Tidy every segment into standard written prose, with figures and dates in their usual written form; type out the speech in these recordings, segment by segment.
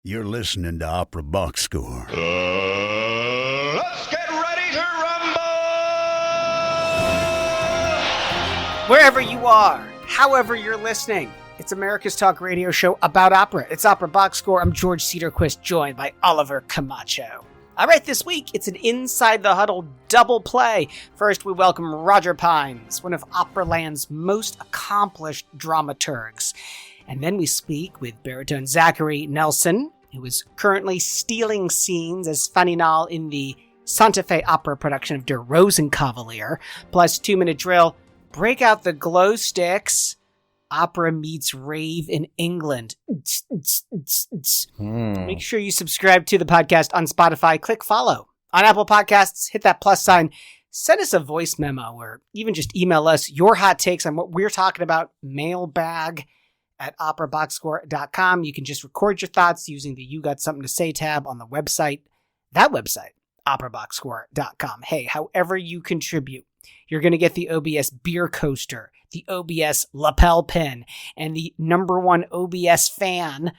You're listening to Opera Box Score. Let's get ready to rumble! Wherever you are, however you're listening, it's America's talk radio show about opera. It's Opera Box Score. I'm George Cedarquist, joined by Oliver Camacho. All right, this week, it's an Inside the Huddle double play. First, we welcome Roger Pines, one of Operaland's most accomplished dramaturgs. And then we speak with baritone Zachary Nelson, who is currently stealing scenes as Faninal in the Santa Fe opera production of Der Rosenkavalier, plus 2-minute drill, break out the glow sticks, opera meets rave in England. Make sure you subscribe to the podcast on Spotify, click follow. On Apple Podcasts, hit that plus sign, send us a voice memo, or even just email us your hot takes on what we're talking about, mailbag at operaboxscore.com. You can just record your thoughts using the You Got Something to Say tab on the website, operaboxscore.com. Hey, however you contribute, you're going to get the OBS beer coaster, the OBS lapel pin, and the #1 OBS fan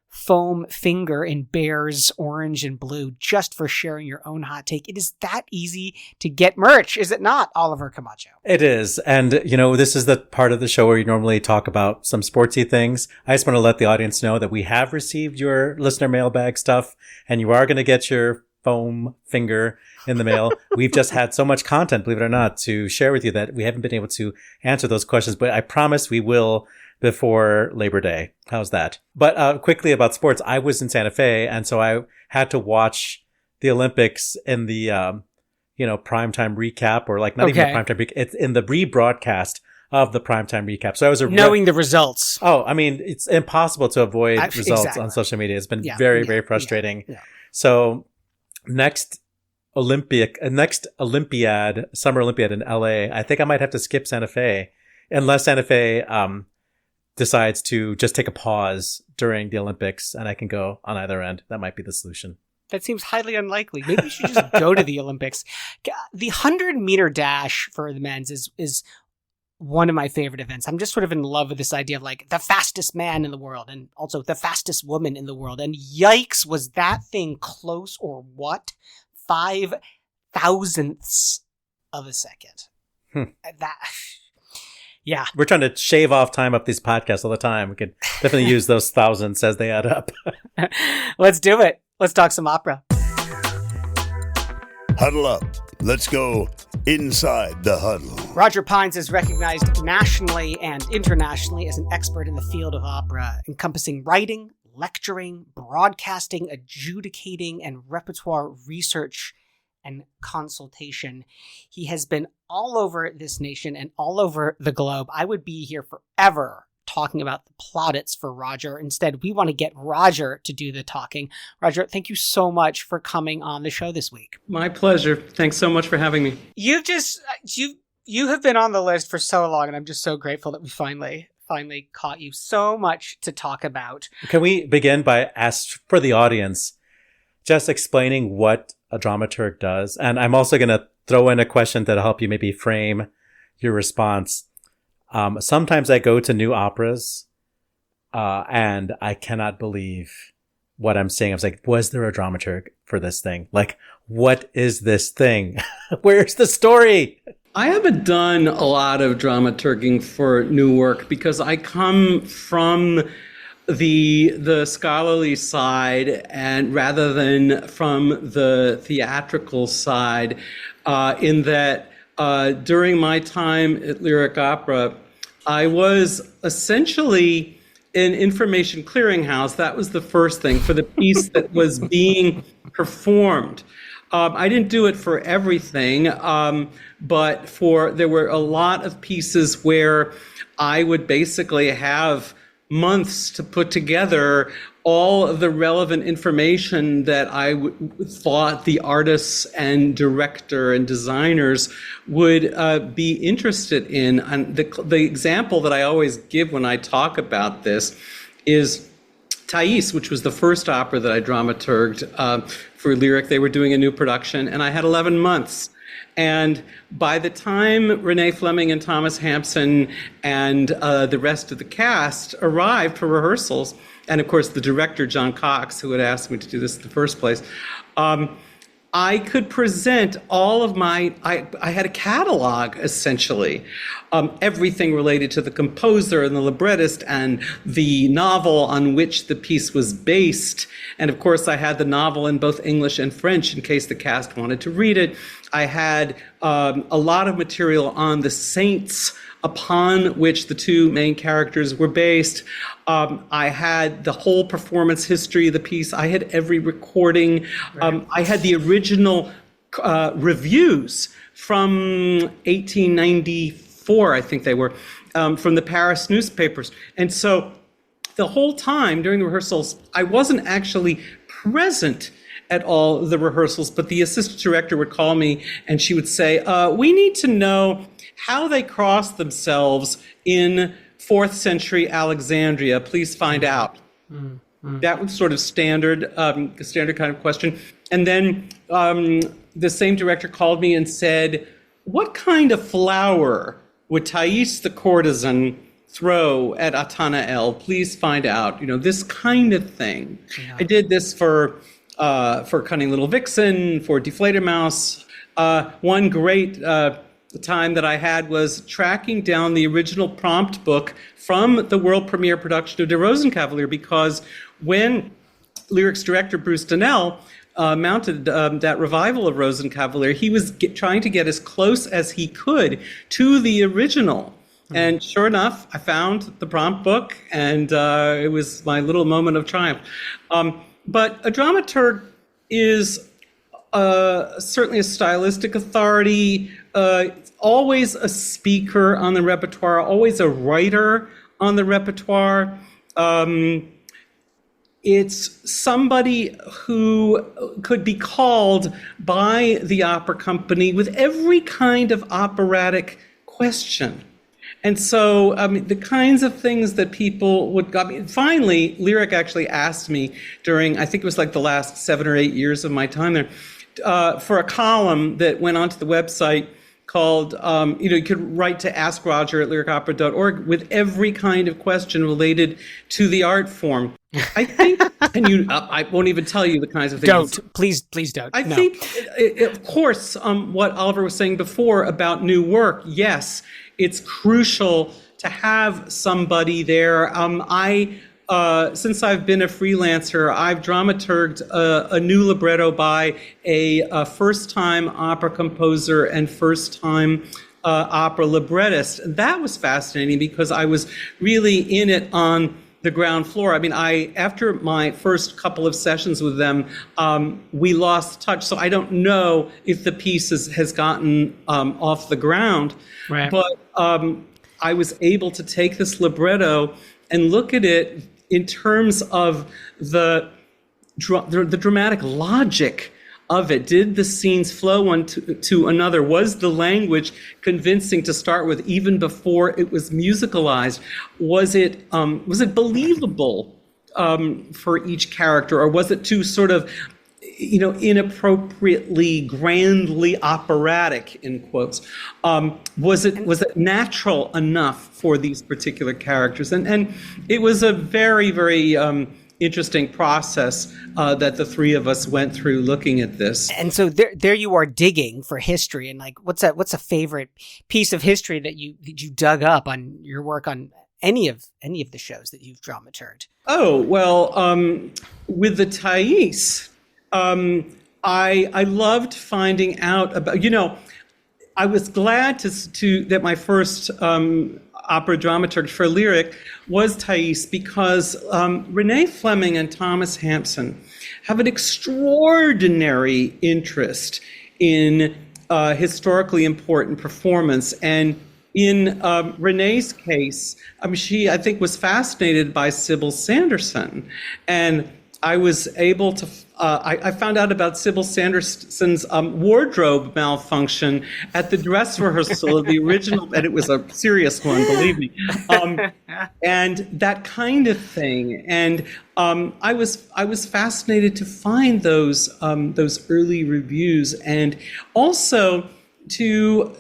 foam finger in bears, orange, and blue, just for sharing your own hot take. It is that easy to get merch, is it not, Oliver Camacho? It is. And, you know, this is the part of the show where you normally talk about some sportsy things. I just want to let the audience know that we have received your listener mailbag stuff, and you are going to get your foam finger in the mail. We've just had so much content, believe it or not, to share with you that we haven't been able to answer those questions, but I promise we will before Labor Day. How's that? But quickly about sports, I was in Santa Fe, and so I had to watch the Olympics in the primetime recap, or like not even the primetime recap. It's in the rebroadcast of the primetime recap. So I was knowing the results. Oh, I mean, it's impossible to avoid results on social media. It's been very frustrating. Yeah. So next Olympiad, Summer Olympiad in LA, I think I might have to skip Santa Fe, unless Santa Fe decides to just take a pause during the Olympics and I can go on either end. That might be the solution. That seems highly unlikely. Maybe you should just go to the Olympics. The 100-meter dash for the men's is one of my favorite events. I'm just sort of in love with this idea of like the fastest man in the world and also the fastest woman in the world. And yikes, was that thing close or what? 5 thousandths of a second. Yeah. We're trying to shave off time up these podcasts all the time. We could definitely use those thousands as they add up. Let's do it. Let's talk some opera. Huddle up. Let's go inside the huddle. Roger Pines is recognized nationally and internationally as an expert in the field of opera, encompassing writing, lecturing, broadcasting, adjudicating, and repertoire research and consultation. He has been all over this nation and all over the globe. I would be here forever talking about the plaudits for Roger. Instead, we want to get Roger to do the talking. Roger, thank you so much for coming on the show this week. My pleasure. Thanks so much for having me. You have been on the list for so long, and I'm just so grateful that we finally caught you. So much to talk about. Can we begin by asking for the audience, just explaining what a dramaturg does? And I'm also going to throw in a question that'll help you maybe frame your response. Sometimes I go to new operas, and I cannot believe what I'm seeing. I was like, was there a dramaturg for this thing? Like, what is this thing? Where's the story? I haven't done a lot of dramaturging for new work because I come from the scholarly side, and rather than from the theatrical side, in that during my time at Lyric Opera, I was essentially an information clearinghouse. That was the first thing for the piece that was being performed. I didn't do it for everything, but there were a lot of pieces where I would basically have months to put together all of the relevant information that I thought the artists and director and designers would be interested in. And the example that I always give when I talk about this is Thais, which was the first opera that I dramaturged for Lyric. They were doing a new production, and I had 11 months. And by the time Renee Fleming and Thomas Hampson and the rest of the cast arrived for rehearsals, and of course the director, John Cox, who had asked me to do this in the first place, I could present all of I had a catalog, essentially. Everything related to the composer and the librettist and the novel on which the piece was based. And of course, I had the novel in both English and French in case the cast wanted to read it. I had a lot of material on the saints upon which the two main characters were based. I had the whole performance history of the piece. I had every recording. I had the original reviews from 1894, I think they were, from the Paris newspapers. And so the whole time during the rehearsals, I wasn't actually present at all the rehearsals, but the assistant director would call me and she would say, we need to know how they crossed themselves in 4th century Alexandria. Please find out. That was sort of standard kind of question. And then the same director called me and said, what kind of flower would Thais the courtesan throw at Atanael? Please find out. This kind of thing. Yeah. I did this for Cunning Little Vixen, for Deflator Mouse. One great time that I had was tracking down the original prompt book from the world premiere production of De Rosenkavalier, because when lyrics director Bruce Donnell mounted that revival of Rosenkavalier, he was trying to get as close as he could to the original. And sure enough, I found the prompt book, and it was my little moment of triumph. But a dramaturg is certainly a stylistic authority, always a speaker on the repertoire, always a writer on the repertoire. It's somebody who could be called by the opera company with every kind of operatic question. And so, the kinds of things that people would, finally, Lyric actually asked me during, I think it was like the last 7 or 8 years of my time there, for a column that went onto the website called, you could write to askroger@lyricopera.org with every kind of question related to the art form. I think, and I won't even tell you the kinds of things. Please don't. I think, of course, what Oliver was saying before about new work, yes, it's crucial to have somebody there. Since I've been a freelancer, I've dramaturged a new libretto by a first-time opera composer and first-time opera librettist. That was fascinating because I was really in it on the ground floor. After my first couple of sessions with them, we lost touch. So I don't know if the piece has gotten off the ground. Right. But I was able to take this libretto and look at it in terms of the dramatic logic of it. Did the scenes flow one to another? Was the language convincing to start with, even before it was musicalized? Was it believable for each character, or was it too sort of, inappropriately, grandly operatic, in quotes? Was it natural enough for these particular characters? And it was a very, very interesting process that the three of us went through looking at this. And so there you are digging for history, and like, what's a favorite piece of history that you dug up on your work on any of the shows that you've dramaturged? Oh, well, with the Thais, I loved finding out about, I was glad to that my first opera dramaturg for Lyric was Thais, because Renee Fleming and Thomas Hampson have an extraordinary interest in historically important performance. And in Renee's case, she, I think, was fascinated by Sybil Sanderson. And I was able to, I found out about Sybil Sanderson's wardrobe malfunction at the dress rehearsal of the original, and it was a serious one, believe me. And that kind of thing. And I was fascinated to find those early reviews. And also, to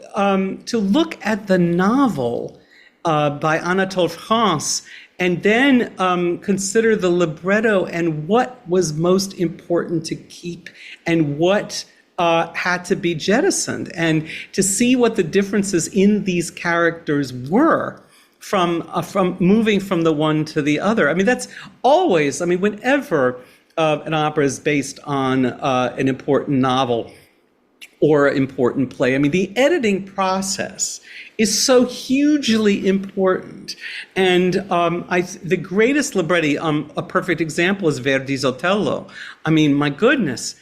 look at the novel by Anatole France, and then consider the libretto and what was most important to keep and what had to be jettisoned, and to see what the differences in these characters were from moving from the one to the other. I mean, that's always, I mean, whenever an opera is based on an important novel or important play, I mean, the editing process is so hugely important. And the greatest libretti, a perfect example is Verdi's Otello. I mean, my goodness,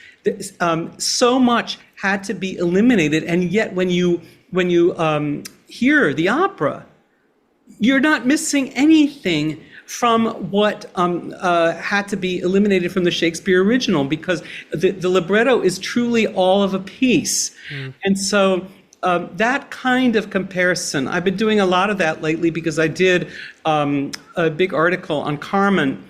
so much had to be eliminated, and yet when you hear the opera, you're not missing anything from what had to be eliminated from the Shakespeare original, because the libretto is truly all of a piece. And so that kind of comparison, I've been doing a lot of that lately, because I did a big article on Carmen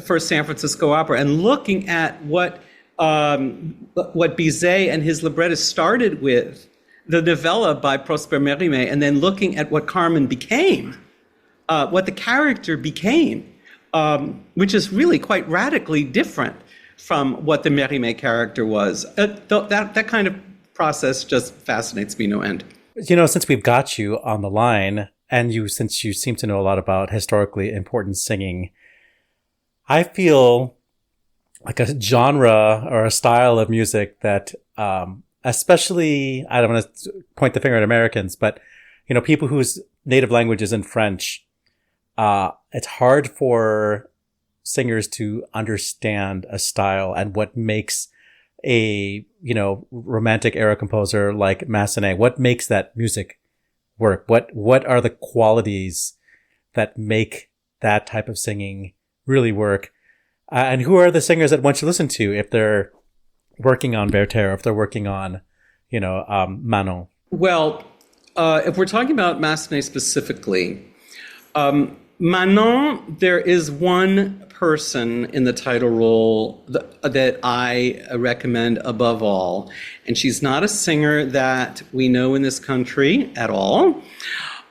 for San Francisco Opera, and looking at what Bizet and his librettist started with, the novella by Prosper Mérimée, and then looking at what Carmen became, what the character became, which is really quite radically different from what the Mérimée character was. That kind of process just fascinates me no end. You know, since we've got you on the line, and since you seem to know a lot about historically important singing, I feel like a genre or a style of music that, especially, I don't want to point the finger at Americans, but, you know, people whose native language is in French, it's hard for singers to understand a style and what makes a, you know, romantic era composer like Massenet, what makes that music work? What are the qualities that make that type of singing really work? And who are the singers that one should listen to if they're working on Werther, if they're working on, you know, Manon? Well, if we're talking about Massenet specifically, Manon, there is one person in the title role that I recommend above all, and she's not a singer that we know in this country at all,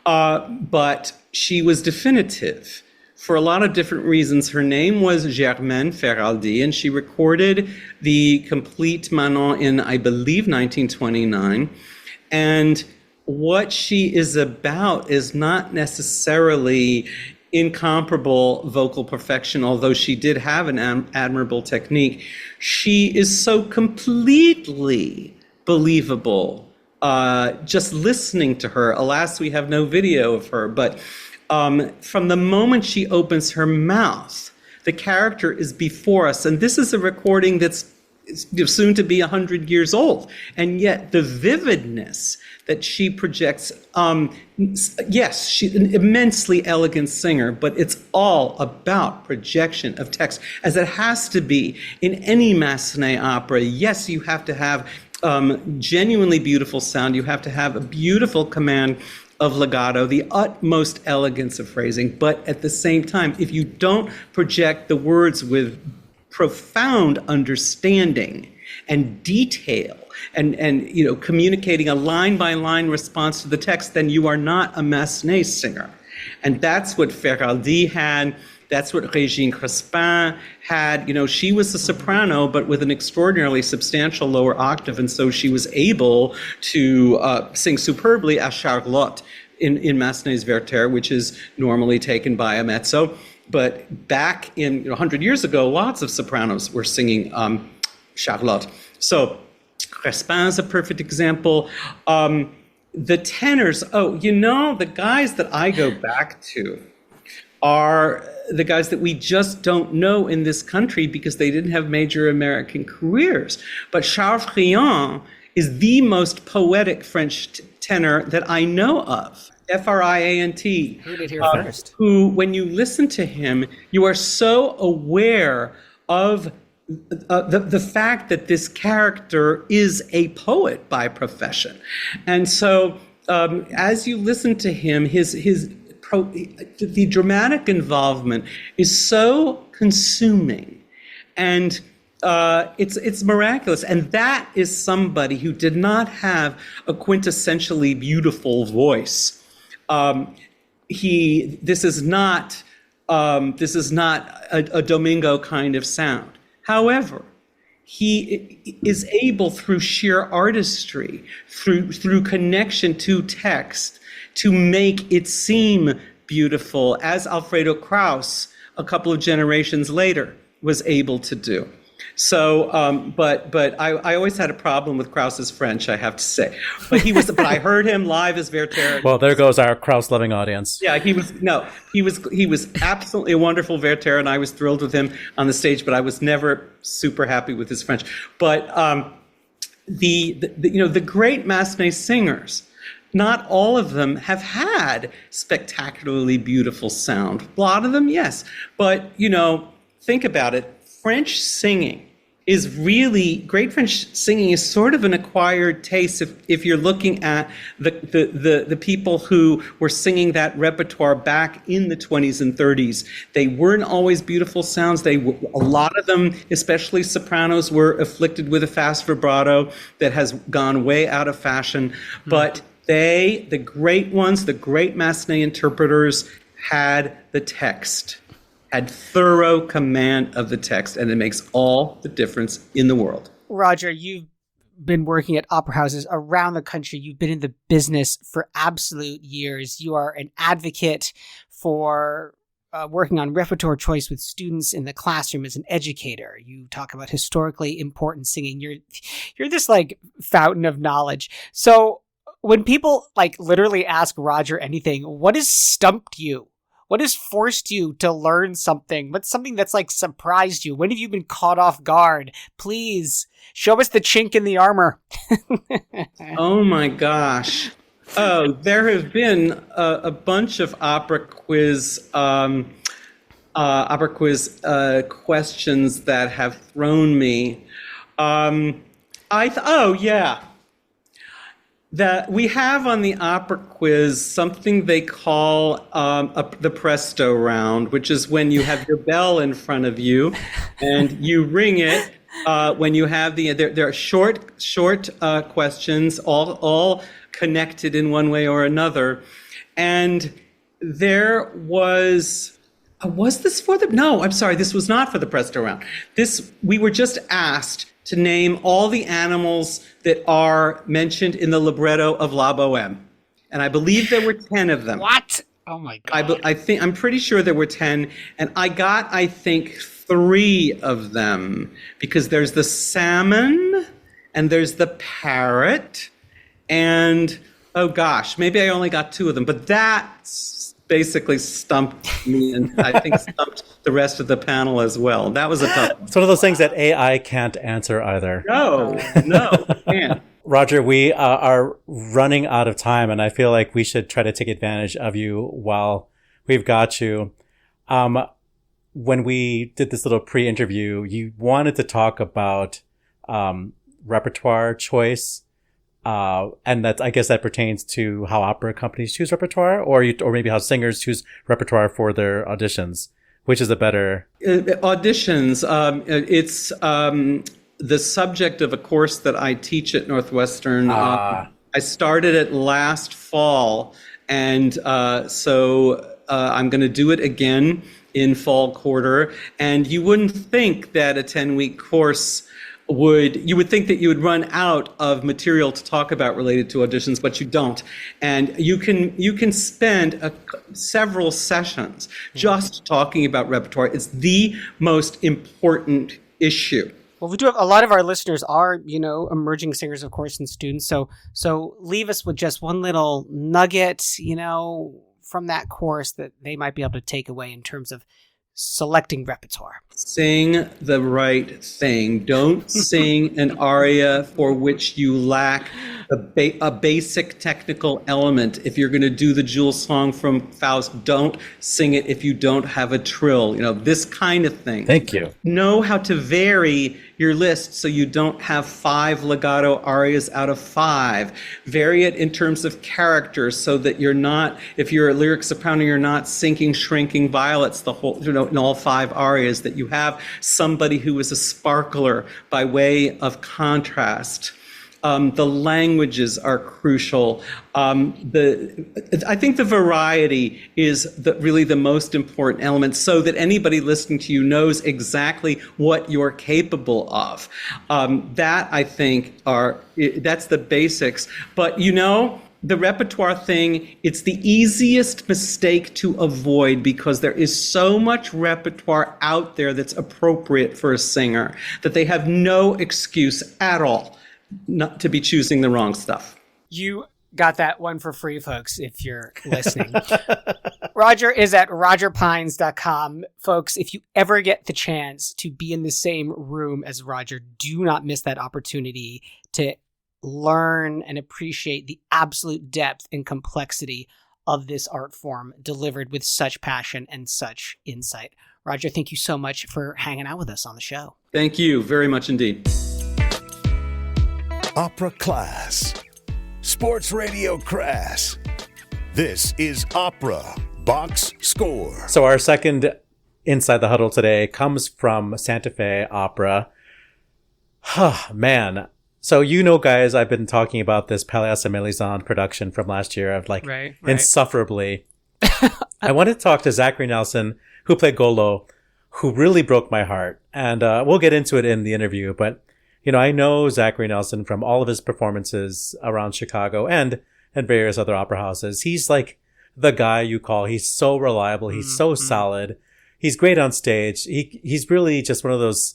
but she was definitive for a lot of different reasons. Her name was Germaine Ferraldi, and she recorded the complete Manon in, I believe, 1929. And what she is about is not necessarily incomparable vocal perfection, although she did have an admirable technique. She is so completely believable just listening to her. Alas, we have no video of her, but from the moment she opens her mouth, the character is before us. And this is a recording that's soon to be 100 years old. And yet the vividness that she projects, yes, she's an immensely elegant singer, but it's all about projection of text, as it has to be in any Massenet opera. Yes, you have to have genuinely beautiful sound. You have to have a beautiful command of legato, the utmost elegance of phrasing. But at the same time, if you don't project the words with profound understanding and detail, and you know, communicating a line-by-line response to the text, then you are not a Massenet singer. And that's what Ferraldi had. That's what Régine Crespin had. You know, she was a soprano, but with an extraordinarily substantial lower octave, and so she was able to sing superbly à Charlotte in Massenet's Werther, which is normally taken by a mezzo. But back in 100 years ago, lots of sopranos were singing Charlotte. So Crespin is a perfect example. The tenors, the guys that I go back to are the guys that we just don't know in this country because they didn't have major American careers. But Charles Friant is the most poetic French tenor that I know of. Friant. Heard it here first. Who, when you listen to him, you are so aware of the fact that this character is a poet by profession. And so as you listen to him, the dramatic involvement is so consuming. And it's miraculous. And that is somebody who did not have a quintessentially beautiful voice. This is not a Domingo kind of sound. However, he is able, through sheer artistry, through connection to text, to make it seem beautiful, as Alfredo Kraus, a couple of generations later, was able to do. So, but I always had a problem with Kraus's French, I have to say. But I heard him live as Werther. Well, there goes our Kraus-loving audience. Yeah, he was absolutely a wonderful Werther, and I was thrilled with him on the stage. But I was never super happy with his French. But the great Massenet singers, not all of them have had spectacularly beautiful sound. A lot of them, yes. But, think about it. French singing is really, great French singing is sort of an acquired taste if you're looking at the people who were singing that repertoire back in the 20s and 30s. They weren't always beautiful sounds. A lot of them, especially sopranos, were afflicted with a fast vibrato that has gone way out of fashion. But the great ones, the great Massenet interpreters, had the text, had thorough command of the text, and it makes all the difference in the world. Roger, you've been working at opera houses around the country. You've been in the business for absolute years. You are an advocate for working on repertoire choice with students in the classroom as an educator. You talk about historically important singing. You're this fountain of knowledge. So when people literally ask Roger anything, what has stumped you? What has forced you to learn something? What's something that's surprised you? When have you been caught off guard? Please show us the chink in the armor. Oh my gosh. Oh, there have been a bunch of opera quiz questions that have thrown me. That we have on the opera quiz something they call the presto round, which is when you have your bell in front of you and you ring it when you have there are short questions, all connected in one way or another. And there was this for the, no, I'm sorry, this was not for the presto round. We were just asked to name all the animals that are mentioned in the libretto of La Bohème. And I believe there were 10 of them. What? Oh my God. I'm pretty sure there were 10. And I got, I think, 3 of them. Because there's the salmon, and there's the parrot, and, oh gosh, maybe I only got 2 of them. But that basically stumped me, and I think stumped the rest of the panel as well. That was a tough one. It's one of those things that AI can't answer either. No, can't. Roger, we are running out of time, and I feel like we should try to take advantage of you while we've got you. When we did this little pre-interview, you wanted to talk about repertoire choice. And I guess that pertains to how opera companies choose repertoire, or maybe how singers choose repertoire for their auditions. Which is a better auditions? It's the subject of a course that I teach at Northwestern. I started it last fall, and so I'm going to do it again in fall quarter. And you wouldn't think that a 10-week course you would think that you would run out of material to talk about related to auditions, but you don't. And you can spend several sessions just talking about repertoire. It's the most important issue. Well, we do have a lot of our listeners are, emerging singers, of course, and students. So leave us with just one little nugget, from that course that they might be able to take away in terms of selecting repertoire. Sing the right thing. Don't sing an aria for which you lack a basic technical element. If you're going to do the Jewel song from Faust, don't sing it if you don't have a trill. This kind of thing. Thank you. Know how to vary your list so you don't have 5 legato arias out of 5. Vary it in terms of characters so that you're not, if you're a lyric soprano, you're not sinking, shrinking violets the whole, in all 5 arias, that you you have somebody who is a sparkler by way of contrast. The languages are crucial. I think the variety is really the most important element, so that anybody listening to you knows exactly what you're capable of. That, I think, that's the basics. But the repertoire thing, it's the easiest mistake to avoid because there is so much repertoire out there that's appropriate for a singer that they have no excuse at all not to be choosing the wrong stuff. You got that one for free, folks, if you're listening. Roger is at rogerpines.com. Folks, if you ever get the chance to be in the same room as Roger, do not miss that opportunity to learn and appreciate the absolute depth and complexity of this art form delivered with such passion and such insight. Roger, thank you so much for hanging out with us on the show. Thank you very much indeed. Opera class. Sports radio crass. This is Opera Box Score. So our second Inside the Huddle today comes from Santa Fe Opera. Man. So guys, I've been talking about this Palais Melisande production from last year of right. insufferably. I wanted to talk to Zachary Nelson, who played Golo, who really broke my heart. And we'll get into it in the interview, but I know Zachary Nelson from all of his performances around Chicago and various other opera houses. He's like the guy you call. He's so reliable. He's so solid. He's great on stage. He's really just one of those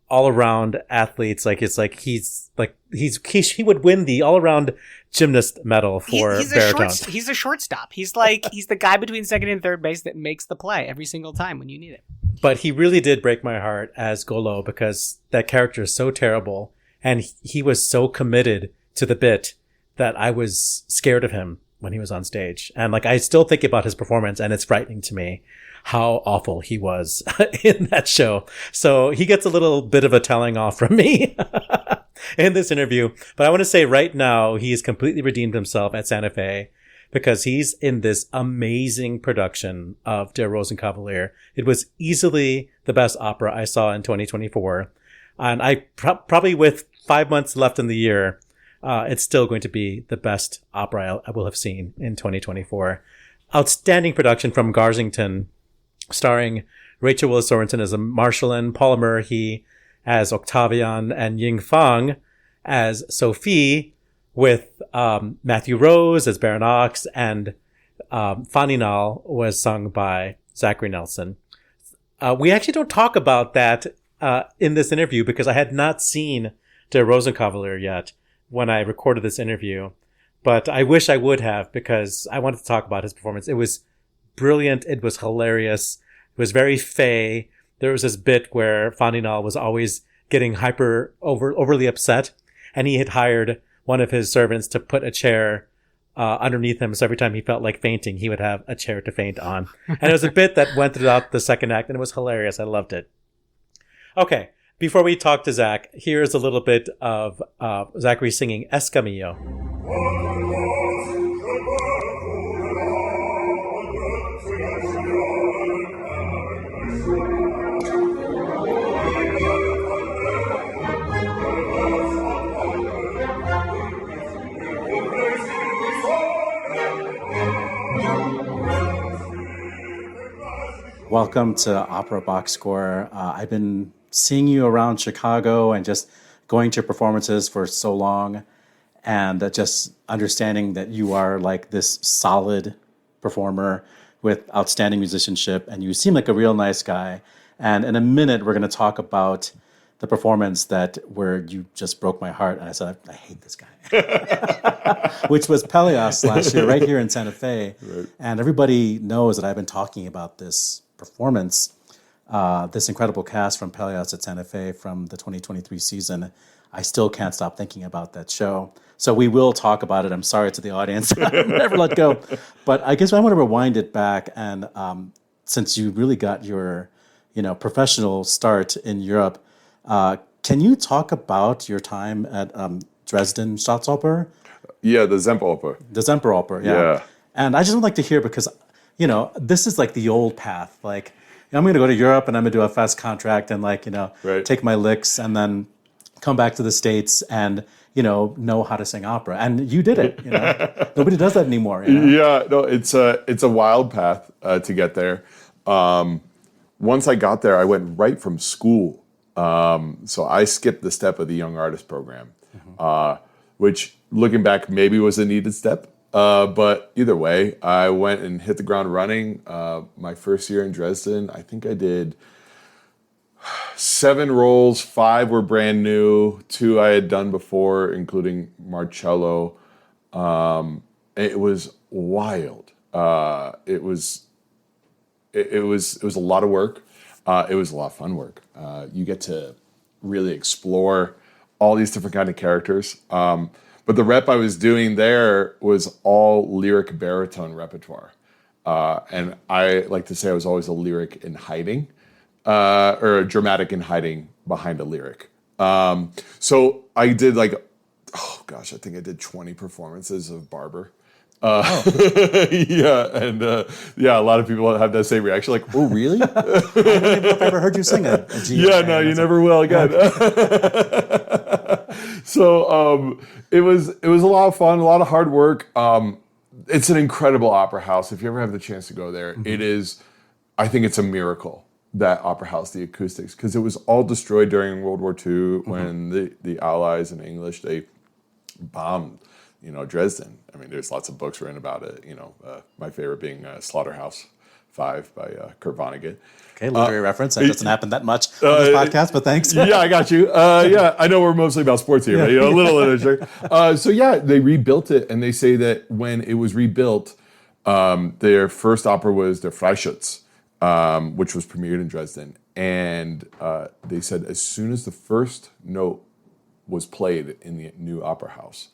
all around athletes. He would win the all around gymnast medal for baritone. He's a shortstop. He's the guy between second and third base that makes the play every single time when you need it. But he really did break my heart as Golo because that character is so terrible. And he was so committed to the bit that I was scared of him when he was on stage. And I still think about his performance and it's frightening to me how awful he was in that show. So he gets a little bit of a telling off from me in this interview. But I want to say right now, he has completely redeemed himself at Santa Fe, because he's in this amazing production of Der Rosenkavalier. It was easily the best opera I saw in 2024. And I probably with 5 months left in the year, it's still going to be the best opera I will have seen in 2024. Outstanding production from Garzington, starring Rachel Willis Sorensen as a Marschallin, Paula Murray as Octavian, and Ying Fang as Sophie, with Matthew Rose as Baron Ox, and Faninal was sung by Zachary Nelson. We actually don't talk about that in this interview because I had not seen Der Rosenkavalier yet when I recorded this interview. But I wish I would have, because I wanted to talk about his performance. It was brilliant. It was hilarious. It was very fey. There was this bit where Faninal was always getting overly upset, and he had hired one of his servants to put a chair underneath him. So every time he felt like fainting, he would have a chair to faint on. And it was a bit that went throughout the second act, and it was hilarious. I loved it. Okay, before we talk to Zach, here's a little bit of Zachary singing Escamillo. Welcome to Opera Box Score. I've been seeing you around Chicago and just going to performances for so long, and just understanding that you are like this solid performer with outstanding musicianship, and you seem like a real nice guy. And in a minute, we're going to talk about the performance where you just broke my heart, and I said, I hate this guy, which was Peleas last year, right here in Santa Fe. Right. And everybody knows that I've been talking about this performance, this incredible cast from Peleas at Santa Fe from the 2023 season. I still can't stop thinking about that show. So we will talk about it. I'm sorry to the audience. I'll never let go. But I guess I want to rewind it back. And since you really got your professional start in Europe, can you talk about your time at Dresden Staatsoper? Yeah, the Semperoper. The Semperoper, yeah. And I just would like to hear, because, this is like the old path. Like, I'm going to go to Europe and I'm going to do a fast contract and Right. take my licks and then come back to the States and, know how to sing opera. And you did it, Nobody does that anymore. Yeah, no, it's a wild path to get there. Once I got there, I went right from school. So I skipped the step of the young artist program, which looking back maybe was a needed step. But either way, I went and hit the ground running. My first year in Dresden, I think I did 7 roles, 5 were brand new, 2 I had done before, including Marcello. It was wild. It was a lot of work. It was a lot of fun work. You get to really explore all these different kind of characters. But the rep I was doing there was all lyric baritone repertoire. And I like to say I was always a lyric in hiding, or a dramatic in hiding behind a lyric. So I did I think I did 20 performances of Barber. Yeah, and a lot of people have that same reaction, like, "Oh, really?" I don't even know if I ever heard you sing a G. Yeah, no, you never will again. So it was a lot of fun, a lot of hard work. It's an incredible opera house. If you ever have the chance to go there, it is. I think it's a miracle, that opera house, the acoustics, because it was all destroyed during World War II when the Allies and English, they bombed, Dresden. I mean, there's lots of books written about it. My favorite being Slaughterhouse 5 by Kurt Vonnegut. Okay, literary reference. That doesn't happen that much on this podcast, but thanks. Yeah, I got you. Yeah, I know we're mostly about sports here, but a little literature. So yeah, they rebuilt it, and they say that when it was rebuilt, their first opera was Der Freischütz, which was premiered in Dresden. And they said as soon as the first note was played in the new opera house,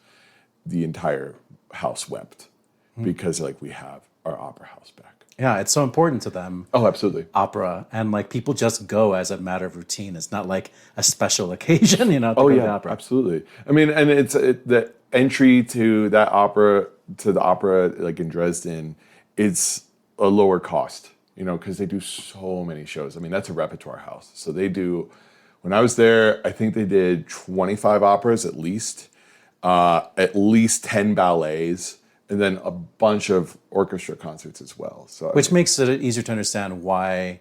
the entire house wept because we have our opera house back. Yeah, it's so important to them. Oh, absolutely. Opera, and people just go as a matter of routine. It's not like a special occasion, to go to the opera. Absolutely. I mean, and it's the entry to that opera, to the opera in Dresden, it's a lower cost, because they do so many shows. I mean, that's a repertoire house. So they do, when I was there, I think they did 25 operas at least 10 ballets, and then a bunch of orchestra concerts as well. So Which makes it easier to understand why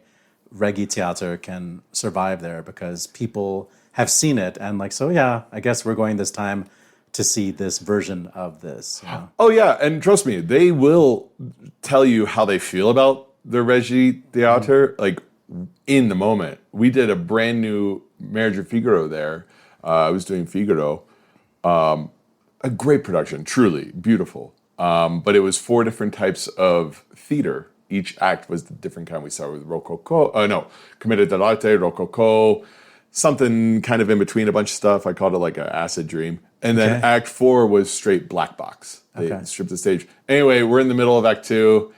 Regie Theater can survive there, because people have seen it and I guess we're going this time to see this version of this. Oh yeah, and trust me, they will tell you how they feel about the Regie Theater, in the moment. We did a brand new Marriage of Figaro there. I was doing Figaro. A great production, truly beautiful. But it was 4 different types of theater. Each act was the different kind. We started with Rococo, Commedia dell'arte, Rococo, something kind of in between, a bunch of stuff. I called it an acid dream. And then Act 4 was straight black box. They stripped the stage. Anyway, we're in the middle of Act 2,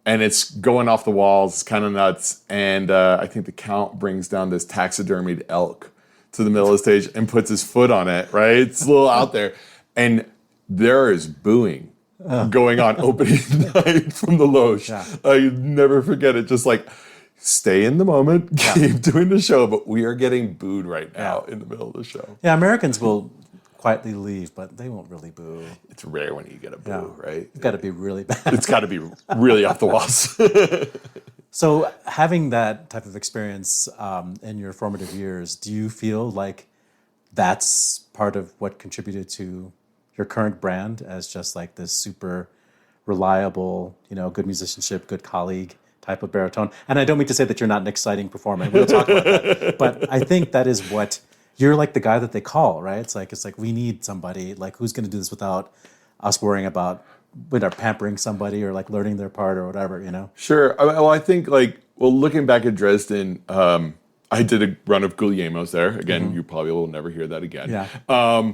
and it's going off the walls. It's kind of nuts. And I think the Count brings down this taxidermied elk to the middle of the stage and puts his foot on it, right? It's a little out there. And there is booing going on opening night from the loge. You never forget it. Just stay in the moment, keep doing the show, but we are getting booed right now in the middle of the show. Yeah, Americans will quietly leave, but they won't really boo. It's rare when you get a boo, right? It's got to be really bad. It's got to be really off the walls. So having that type of experience in your formative years, do you feel like that's part of what contributed to your current brand as just this super reliable, good musicianship, good colleague type of baritone? And I don't mean to say that you're not an exciting performer. We'll talk about that. But I think that is what you're the guy that they call, right? It's like we need somebody. Who's going to do this without us worrying about pampering somebody or learning their part or whatever, Sure. Well, I think looking back at Dresden, I did a run of Guglielmo's there. Again, you probably will never hear that again. Yeah.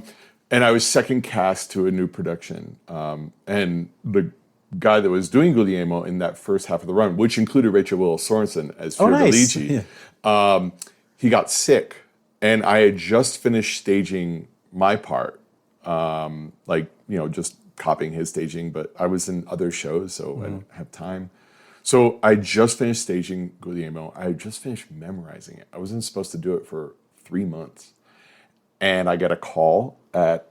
And I was second cast to a new production. And the guy that was doing Guglielmo in that first half of the run, which included Rachel Willis Sorensen as Fiordalici, he got sick. And I had just finished staging my part, just copying his staging, but I was in other shows, so I didn't have time. So I just finished staging Guglielmo. I just finished memorizing it. I wasn't supposed to do it for 3 months. And I get a call at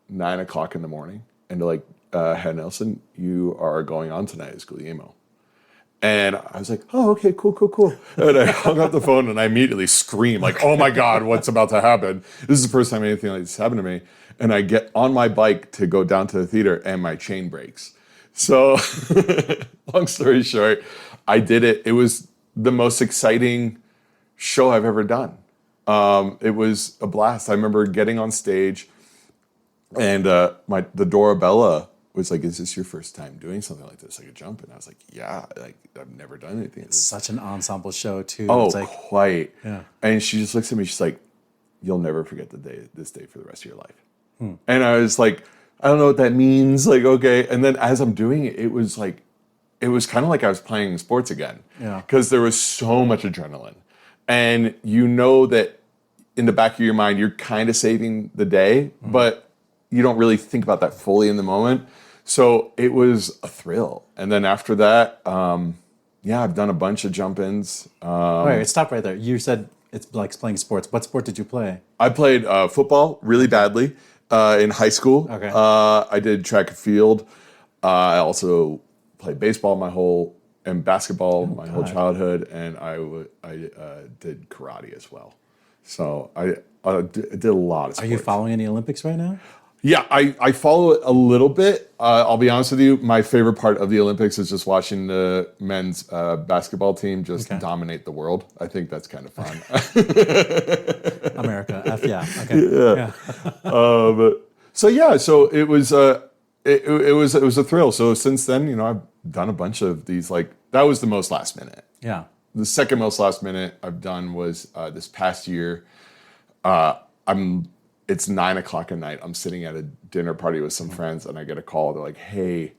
9 o'clock in the morning. And they're like, Herr Nelson, you are going on tonight as Guglielmo. And I was like, oh, okay, cool. And I hung up the phone and I immediately screamed like, oh my God, what's about to happen? This is the first time anything like this happened to me. And I get on my bike to go down to the theater and my chain breaks. So long story short, I did it. It was the most exciting show I've ever done. It was a blast. I remember getting on stage and the Dorabella was like, is this your first time doing something like this, like a jump? And I was like, yeah, like I've never done anything. It's such an ensemble show too. Oh, it's like, quite. Yeah. And she just looks at me. She's like, you'll never forget this day for the rest of your life. And I was like, I don't know what that means. Like, okay. And then as I'm doing it, it was kind of like I was playing sports again. Yeah. Because there was so much adrenaline. And you know that in the back of your mind, you're kind of saving the day, but you don't really think about that fully in the moment. So it was a thrill. And then after that, I've done a bunch of jump-ins. wait, stop right there. You said it's like playing sports. What sport did you play? I played football really badly in high school. Okay. I did track and field. I also played baseball and basketball my whole childhood, and I did karate as well. So I did a lot of sports. Are you following any Olympics right now? Yeah, I follow it a little bit. I'll be honest with you. My favorite part of the Olympics is just watching the men's basketball team just dominate the world. I think that's kind of fun. America, yeah, okay. Yeah. So it was a thrill. So since then, I've done a bunch of these. Like that was the most last minute. Yeah. The second most last minute I've done was this past year. It's 9 o'clock at night. I'm sitting at a dinner party with some friends, and I get a call. They're like, "Hey,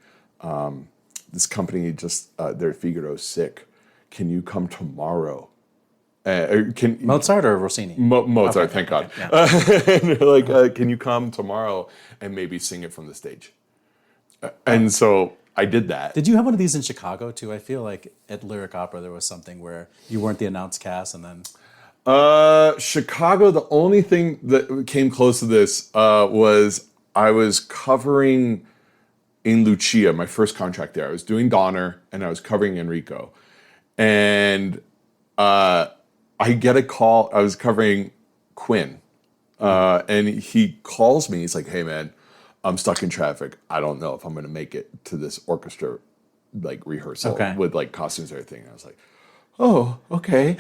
this company just their Figaro's sick. Can you come tomorrow?" Mozart or Rossini? Mozart, Okay, thank God. okay, yeah. And they're like, "Can you come tomorrow and maybe sing it from the stage?" And so I did that. Did you have one of these in Chicago too? I feel like at Lyric Opera there was something where you weren't the announced cast, and then. Chicago, the only thing that came close to this was I was covering in Lucia, my first contract there. I was doing Donner, and I was covering Enrico. And I get a call. I was covering Quinn. And he calls me. He's like, "Hey, man, I'm stuck in traffic. I don't know if I'm going to make it to this orchestra like rehearsal with like costumes and everything." And I was like, "Oh, okay."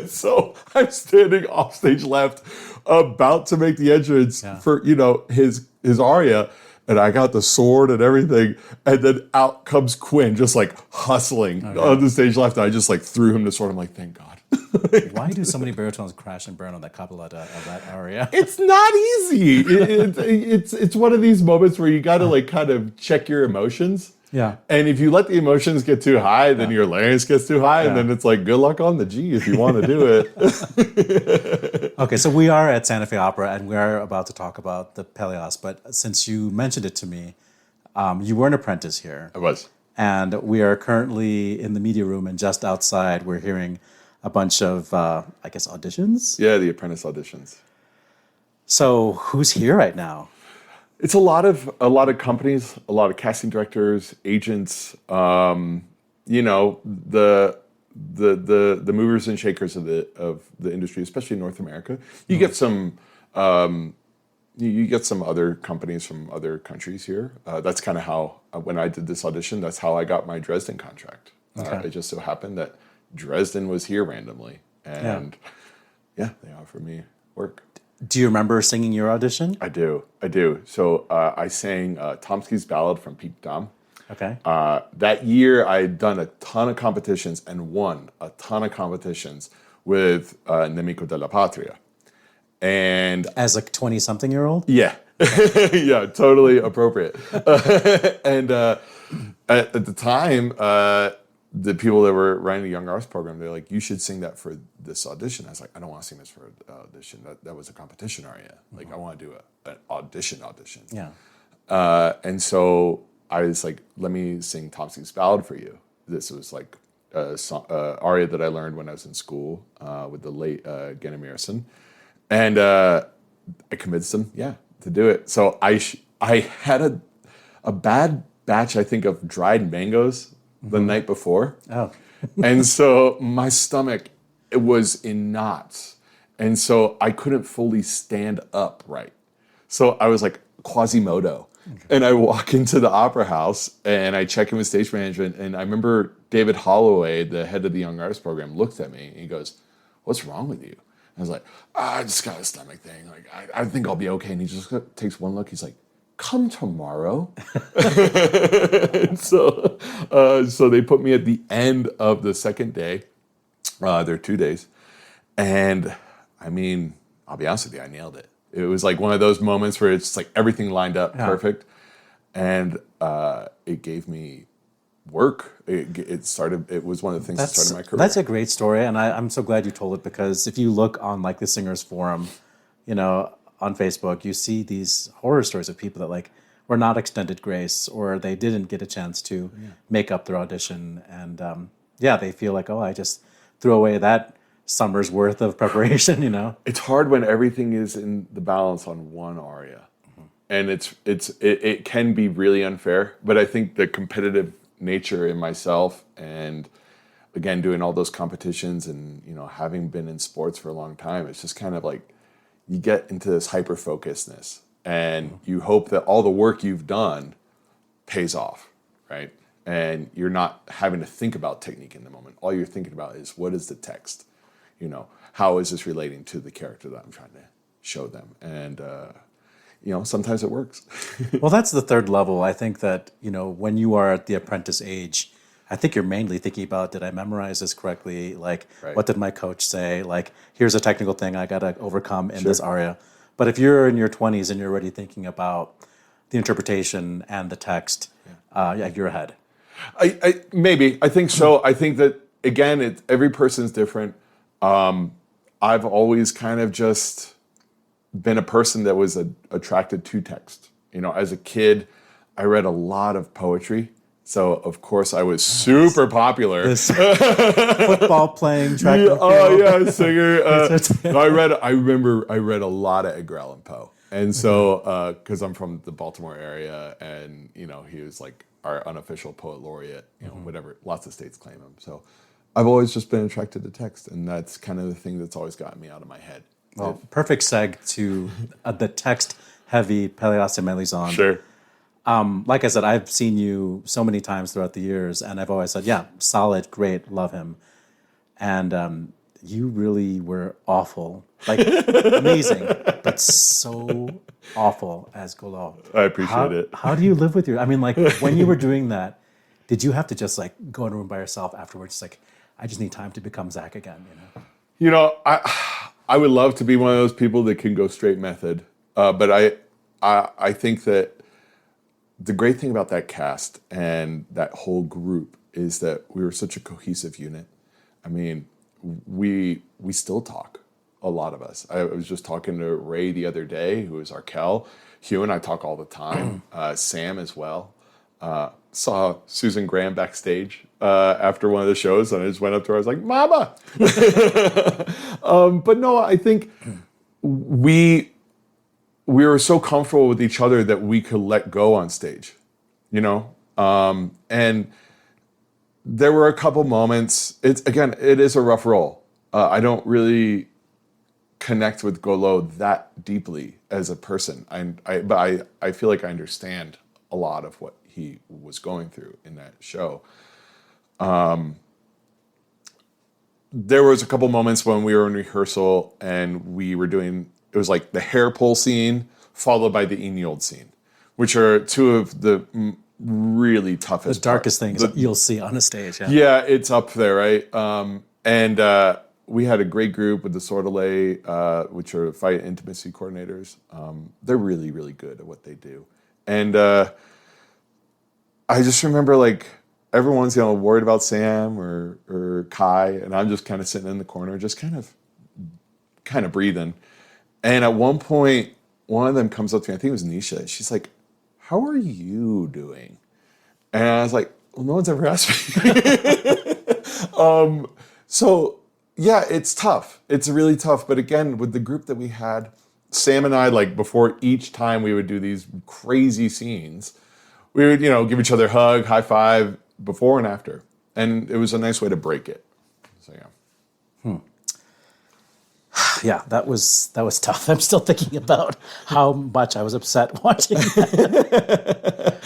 So I'm standing off stage left, about to make the entrance for his aria, and I got the sword and everything, and then out comes Quinn, just like hustling on the stage left. And I just like threw him the sword. I'm like, "Thank God." Why do so many baritones crash and burn on that cappelletta of that aria? It's not easy. It's one of these moments where you got to like kind of check your emotions. Yeah. And if you let the emotions get too high, then your larynx gets too high, and then it's like, good luck on the G if you want to do it. Okay, so we are at Santa Fe Opera, and we are about to talk about the Peleas, but since you mentioned it to me, you were an apprentice here. I was. And we are currently in the media room, and just outside we're hearing a bunch of, auditions? Yeah, the apprentice auditions. So who's here right now? It's a lot of companies, a lot of casting directors, agents. The movers and shakers of the industry, especially in North America. You get some other companies from other countries here. That's kind of how when I did this audition, that's how I got my Dresden contract. It just so happened that Dresden was here randomly, and they offered me work. Do you remember singing your audition? I do. So I sang Tomsky's Ballad from Piet Dam. Okay. That year, I had done a ton of competitions and won a ton of competitions with Nemico della Patria. And as a 20-something-year-old? Yeah. Yeah, totally appropriate. And at the time, the people that were running the Young Arts program, they're like, "You should sing that for this audition." I was like, "I don't want to sing this for an audition. That was a competition aria. Like, I want to do an audition. Yeah. And so I was like, let me sing Tomsky's Ballad for you. This was like a aria that I learned when I was in school with the late Genna Mierson. And I convinced him, to do it. So I had a bad batch, I think, of dried mangoes the night before. Oh. And so my stomach, it was in knots. And so I couldn't fully stand up right. So I was like Quasimodo. And I walk into the opera house and I check in with stage management. And I remember David Holloway, the head of the Young Artist Program, looked at me and he goes, "What's wrong with you?" I was like, "I just got a stomach thing. Like, I think I'll be okay." And he just takes one look. He's like, "Come tomorrow." So they put me at the end of the second day. There are 2 days. And I mean, I'll be honest with you, I nailed it. It was like one of those moments where it's like everything lined up perfect. And it gave me work. It was one of the things that started my career. That's a great story, and I'm so glad you told it, because if you look on like the Singers Forum, on Facebook, you see these horror stories of people that like were not extended grace, or they didn't get a chance to make up their audition, and they feel like, I just threw away that summer's worth of preparation. It's hard when everything is in the balance on one aria, and it can be really unfair. But I think the competitive nature in myself, and again doing all those competitions, and having been in sports for a long time, it's just kind of like you get into this hyper focusedness, and you hope that all the work you've done pays off, right? And you're not having to think about technique in the moment. All you're thinking about is, what is the text? How is this relating to the character that I'm trying to show them? And sometimes it works. Well, that's the third level. I think that, when you are at the apprentice age, I think you're mainly thinking about, did I memorize this correctly? Like, what did my coach say? Like, here's a technical thing I got to overcome in this aria. But if you're in your 20s and you're already thinking about the interpretation and the text, you're ahead. I think so. I think that, again, every person's different. I've always kind of just been a person that was attracted to text. As a kid, I read a lot of poetry. So, of course, I was super popular. This football playing, track and field. Singer. I remember I read a lot of Edgar Allan Poe. And so, because I'm from the Baltimore area, and, he was like our unofficial poet laureate, whatever, lots of states claim him. So I've always just been attracted to text, and that's kind of the thing that's always gotten me out of my head. Well, perfect seg to the text-heavy Pelléas et Mélisande. Sure. Like I said, I've seen you so many times throughout the years, and I've always said, solid, great, love him. And you really were awful. Like, amazing, but so awful as Golo. I appreciate it. How do you live with your... I mean, like, when you were doing that, did you have to just, like, go in a room by yourself afterwards? Like, I just need time to become Zach again, I would love to be one of those people that can go straight method. But I think that the great thing about that cast and that whole group is that we were such a cohesive unit. I mean, we still talk, a lot of us. I was just talking to Ray the other day, who is our Kel. Hugh and I talk all the time. Sam as well. Saw Susan Graham backstage after one of the shows, and I just went up to her. I was like, "Mama!" But no, I think we were so comfortable with each other that we could let go on stage, and there were a couple moments. It is a rough role. I don't really connect with Golo that deeply as a person. But I feel like I understand a lot of what he was going through in that show. There was a couple moments when we were in rehearsal and we were doing, it was like the hair pull scene followed by the Inyld scene, which are two of the really toughest, the darkest things you'll see on a stage. Yeah, it's up there, right? And we had a great group with the Sordelay, which are fight intimacy coordinators. They're really, really good at what they do. And I just remember, like, everyone's worried about Sam or Kai, and I'm just kind of sitting in the corner, just kind of breathing. And at one point, one of them comes up to me. I think it was Nisha. She's like, "How are you doing?" And I was like, well, no one's ever asked me. So yeah, it's tough. It's really tough. But again, with the group that we had, Sam and I, like before each time we would do these crazy scenes, we would, give each other a hug, high five before and after. And it was a nice way to break it. So yeah. Yeah, that was tough. I'm still thinking about how much I was upset watching that.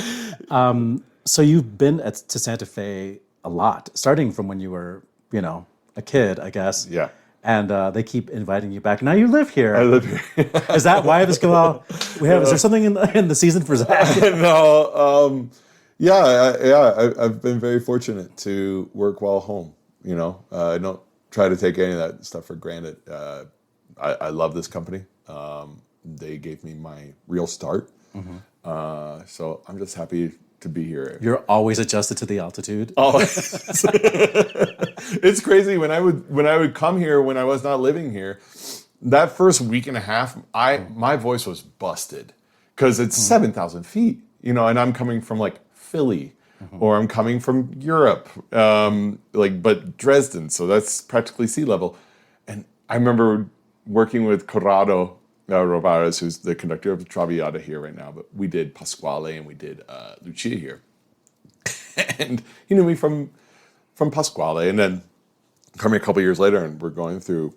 So you've been to Santa Fe a lot, starting from when you were, a kid, I guess. Yeah. And they keep inviting you back. Now you live here. I live here. Is that why this go out? Is there something in the season for Zach? No. I've been very fortunate to work while home. I don't try to take any of that stuff for granted. I love this company. They gave me my real start. So I'm just happy to be here. You're always adjusted to the altitude. Oh, it's crazy. When I would come here when I was not living here, that first week and a half, my voice was busted because it's 7,000 feet, and I'm coming from like Philly, or I'm coming from Europe, but Dresden, so that's practically sea level. And I remember working with Corrado Robares, who's the conductor of the Traviata here right now, but we did Pasquale and we did Lucia here. And he knew me from Pasquale, and then coming a couple years later, and we're going through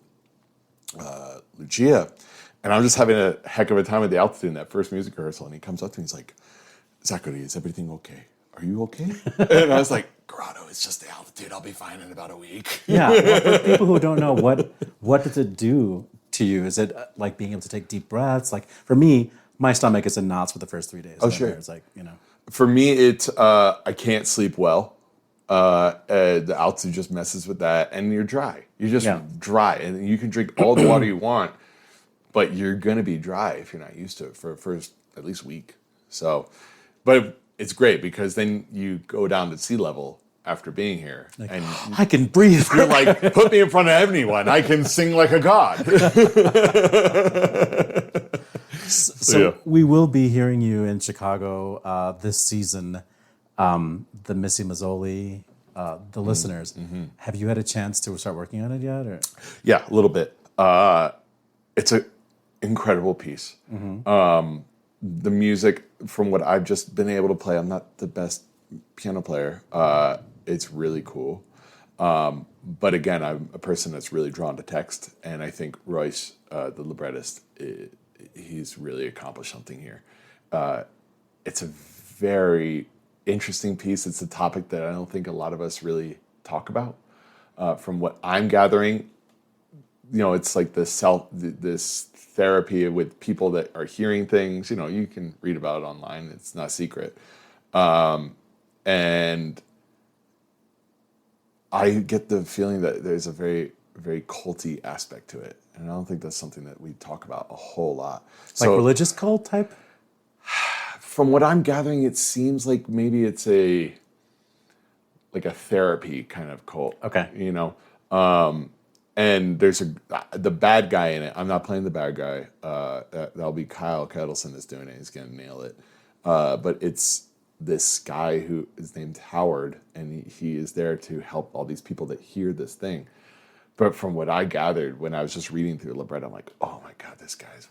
Lucia, and I'm just having a heck of a time at the altitude in that first music rehearsal, and he comes up to me, he's like, Zachary, is everything okay? Are you okay? And I was like, Corrado, it's just the altitude. I'll be fine in about a week. Yeah, well, for people who don't know, what does it do to you? Is it like being able to take deep breaths? Like for me, my stomach is in knots for the first 3 days. Oh, sure. It's like, For me, it's I can't sleep well. The altitude just messes with that, and you're dry. You're just dry, and you can drink all the water you want, but you're gonna be dry if you're not used to it for the first at least week. So, but it's great because then you go down to sea level after being here, and I can breathe. you're like, put me in front of anyone. I can sing like a god. So we will be hearing you in Chicago this season. The Missy Mazzoli, the listeners. Have you had a chance to start working on it yet? Or? Yeah, a little bit. It's an incredible piece. The music, from what I've just been able to play, I'm not the best piano player. It's really cool. But again, I'm a person that's really drawn to text, and I think Royce, the librettist, he's really accomplished something here. It's a very interesting piece. It's a topic that I don't think a lot of us really talk about. From what I'm gathering, it's like this therapy with people that are hearing things. You can read about it online. It's not secret. And I get the feeling that there's a very, very culty aspect to it. And I don't think that's something that we talk about a whole lot. Like religious cult type? From what I'm gathering, it seems like maybe it's a therapy kind of cult. Okay. And there's the bad guy in it. I'm not playing the bad guy. That'll be Kyle Kettleson is doing it. He's gonna nail it. But it's this guy who is named Howard, and he is there to help all these people that hear this thing. But from what I gathered when I was just reading through the libretto, I'm like, oh my God, this guy's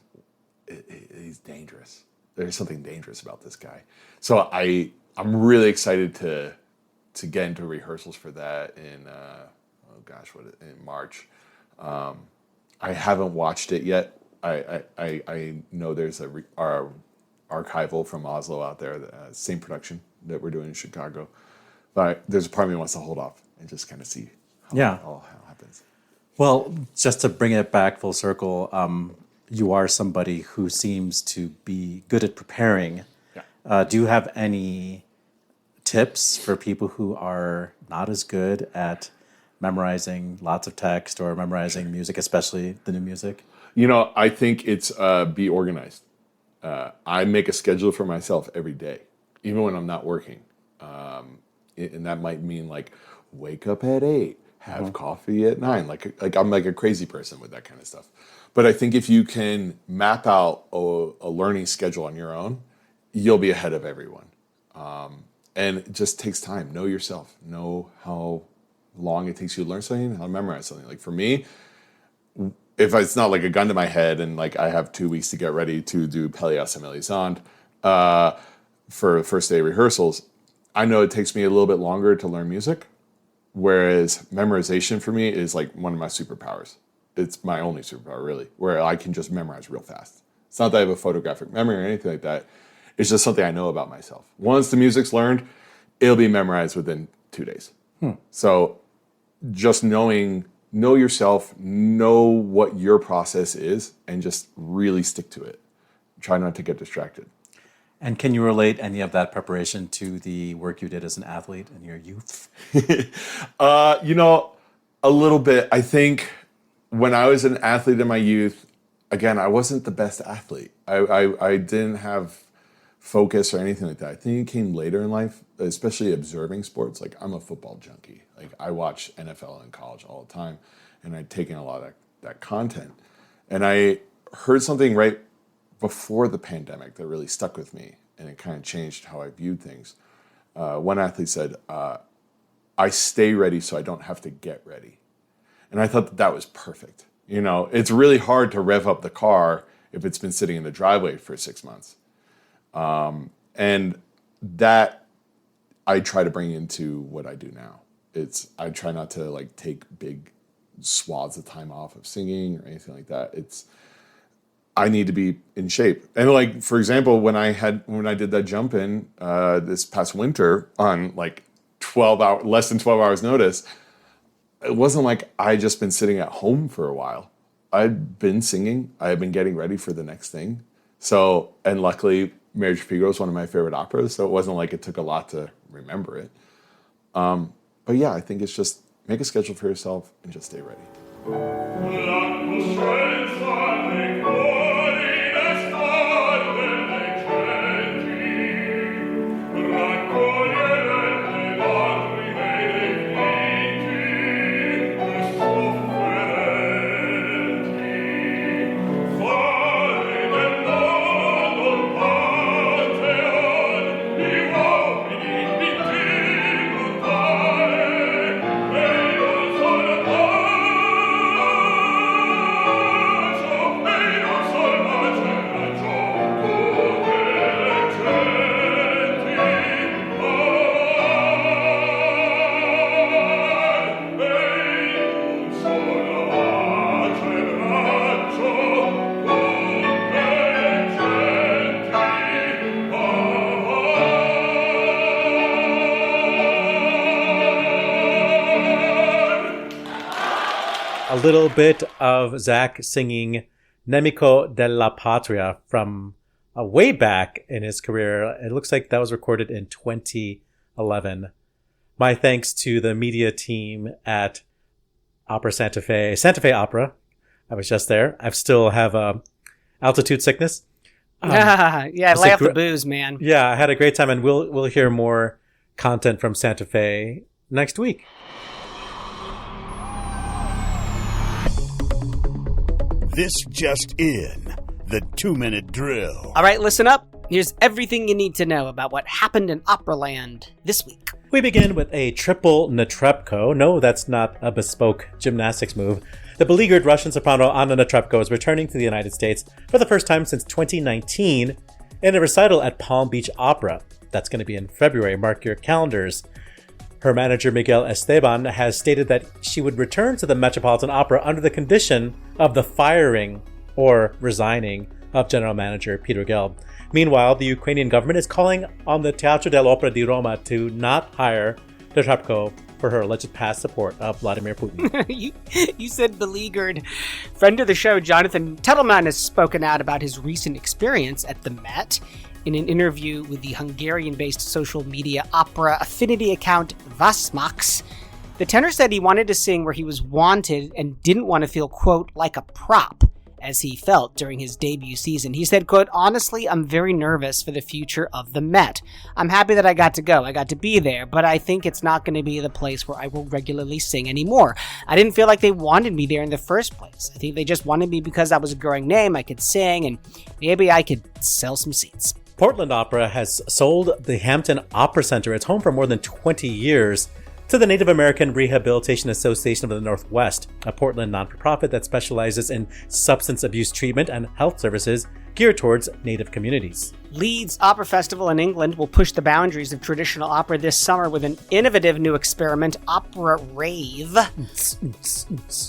he's dangerous. There's something dangerous about this guy. So I'm really excited to get into rehearsals for that in in March. I haven't watched it yet. I know there's our archival from Oslo out there, the same production that we're doing in Chicago. But there's a part of me that wants to hold off and just kind of see how it all happens. Well, just to bring it back full circle, you are somebody who seems to be good at preparing. Yeah. Do you have any tips for people who are not as good at memorizing lots of text or memorizing music, especially the new music? I think it's be organized. I make a schedule for myself every day, even when I'm not working. And that might mean like wake up at 8, have coffee at 9. Like I'm like a crazy person with that kind of stuff. But I think if you can map out a learning schedule on your own, you'll be ahead of everyone. And it just takes time. Know yourself. Know how long it takes you to learn something, how to memorize something. Like for me, if it's not like a gun to my head and like I have 2 weeks to get ready to do Pelléas and Mélisande for the first day of rehearsals, I know it takes me a little bit longer to learn music, whereas memorization for me is like one of my superpowers. It's my only superpower, really, where I can just memorize real fast. It's not that I have a photographic memory or anything like that. It's just something I know about myself. Once the music's learned, it'll be memorized within 2 days. So just know yourself, know what your process is, and just really stick to it. Try not to get distracted. And can you relate any of that preparation to the work you did as an athlete in your youth? A little bit. I think when I was an athlete in my youth, again, I wasn't the best athlete. I didn't have focus or anything like that. I think it came later in life, especially observing sports. Like I'm a football junkie. Like I watch NFL in college all the time, and I'd taken a lot of that content. And I heard something right before the pandemic that really stuck with me, and it kind of changed how I viewed things. One athlete said, I stay ready so I don't have to get ready. And I thought that was perfect. It's really hard to rev up the car if it's been sitting in the driveway for 6 months. And that I try to bring into what I do now. I try not to like take big swaths of time off of singing or anything like that. I need to be in shape. And like, for example, when I did that jump in this past winter on like less than 12 hours notice, it wasn't like I just been sitting at home for a while. I'd been singing. I had been getting ready for the next thing. So, and luckily, Marriage of Figaro is one of my favorite operas, so it wasn't like it took a lot to remember it. But yeah, I think it's just make a schedule for yourself and just stay ready. A little bit of Zach singing Nemico della Patria from way back in his career. It looks like that was recorded in 2011. My thanks to the media team at Opera Santa Fe Opera. I was just there. I still have altitude sickness. Yeah, lay off the booze, man. Yeah, I had a great time, and we'll hear more content from Santa Fe next week. This just in, the 2-minute drill. All right, listen up. Here's everything you need to know about what happened in Operaland this week. We begin with a triple Netrebko. No, that's not a bespoke gymnastics move. The beleaguered Russian soprano Anna Netrebko is returning to the United States for the first time since 2019 in a recital at Palm Beach Opera. That's going to be in February. Mark your calendars. Her manager, Miguel Esteban, has stated that she would return to the Metropolitan Opera under the condition of the firing or resigning of general manager Peter Gelb. Meanwhile, the Ukrainian government is calling on the Teatro dell'Opera di Roma to not hire Netrebko for her alleged past support of Vladimir Putin. You said beleaguered. Friend of the show, Jonathan Tettleman, has spoken out about his recent experience at the Met. In an interview with the Hungarian-based social media opera affinity account Vasmax, the tenor said he wanted to sing where he was wanted and didn't want to feel, quote, like a prop, as he felt during his debut season. He said, quote, honestly, I'm very nervous for the future of the Met. I'm happy that I got to go. I got to be there, but I think it's not going to be the place where I will regularly sing anymore. I didn't feel like they wanted me there in the first place. I think they just wanted me because I was a growing name, I could sing, and maybe I could sell some seats. Portland Opera has sold the Hampton Opera Center, its home for more than 20 years, to the Native American Rehabilitation Association of the Northwest, a Portland non-for-profit that specializes in substance abuse treatment and health services geared towards Native communities. Leeds Opera Festival in England will push the boundaries of traditional opera this summer with an innovative new experiment, Opera Rave,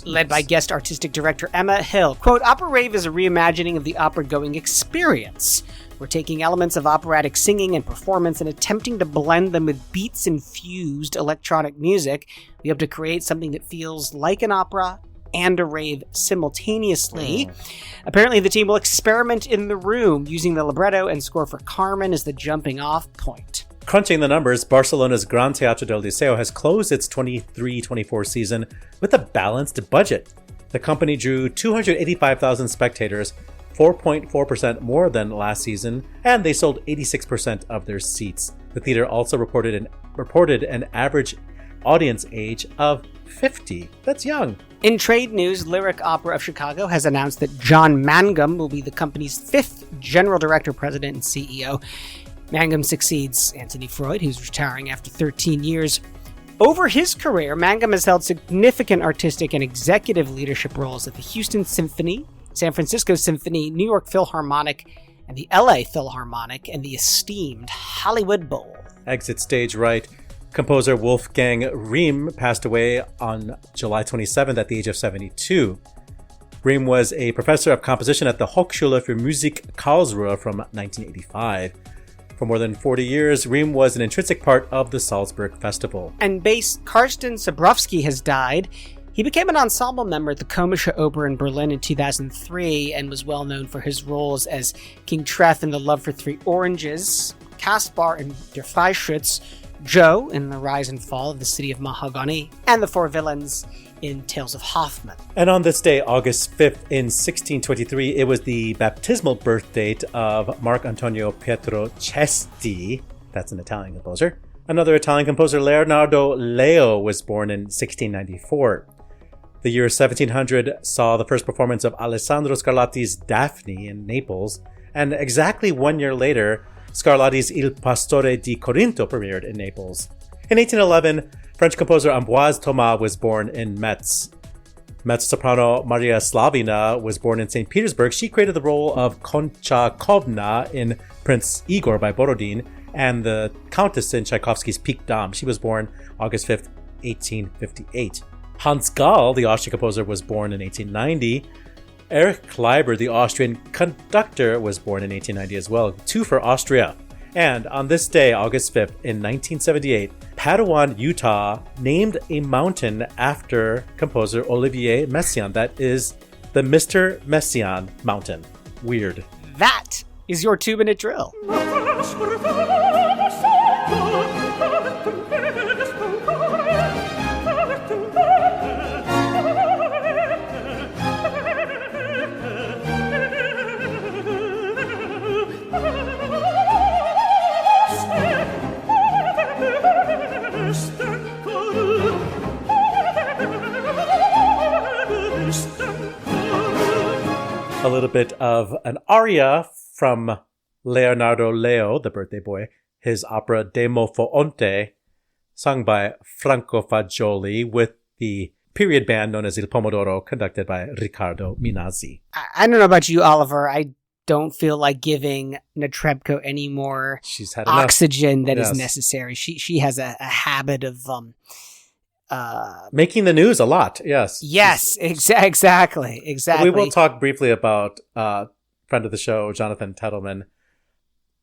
led by guest artistic director Emma Hill. Quote, Opera Rave is a reimagining of the opera-going experience. We're taking elements of operatic singing and performance and attempting to blend them with beats-infused electronic music. We hope to create something that feels like an opera and a rave simultaneously. Apparently, the team will experiment in the room, using the libretto and score for Carmen as the jumping-off point. Crunching the numbers, Barcelona's Gran Teatro del Liceo has closed its 23-24 season with a balanced budget. The company drew 285,000 spectators, 4.4% more than last season, and they sold 86% of their seats. The theater also reported an average audience age of 50. That's young. In trade news, Lyric Opera of Chicago has announced that John Mangum will be the company's 5th general director, president, and CEO. Mangum succeeds Anthony Freud, who's retiring after 13 years. Over his career, Mangum has held significant artistic and executive leadership roles at the Houston Symphony, San Francisco Symphony, New York Philharmonic, and the LA Philharmonic, and the esteemed Hollywood Bowl. Exit stage right. Composer Wolfgang Riem passed away on July 27th at the age of 72. Riem was a professor of composition at the Hochschule für Musik Karlsruhe from 1985. For more than 40 years, Riem was an intrinsic part of the Salzburg Festival. And bass Karsten Zabrowski has died. He became an ensemble member at the Komische Oper in Berlin in 2003 and was well known for his roles as King Treth in The Love for Three Oranges, Caspar in Der Freischütz, Joe in The Rise and Fall of the City of Mahagoni, and the four villains in Tales of Hoffmann. And on this day, August 5th in 1623, it was the baptismal birth date of Marc Antonio Pietro Cesti. That's an Italian composer. Another Italian composer, Leonardo Leo, was born in 1694. The year 1700 saw the first performance of Alessandro Scarlatti's Daphne in Naples, and exactly 1 year later, Scarlatti's Il Pastore di Corinto premiered in Naples. In 1811, French composer Ambroise Thomas was born in Metz. Metz soprano Maria Slavina was born in St. Petersburg. She created the role of Konchakovna in Prince Igor by Borodin and the Countess in Tchaikovsky's Pique Dame. She was born August 5th, 1858. Hans Gall, the Austrian composer, was born in 1890. Erich Kleiber, the Austrian conductor, was born in 1890 as well. 2 for Austria. And on this day, August 5th, in 1978, Padawan, Utah, named a mountain after composer Olivier Messiaen. That is the Mr. Messiaen Mountain. Weird. That is your 2-minute drill. A little bit of an aria from Leonardo Leo, the birthday boy, his opera Demo Foonte, sung by Franco Fagioli with the period band known as Il Pomodoro, conducted by Riccardo Minazzi. I don't know about you, Oliver. I don't feel like giving Netrebko any more She's had oxygen enough. that is necessary. She has a habit of making the news a lot. Yes. Yes, exactly. We will talk briefly about friend of the show, Jonathan Tettleman.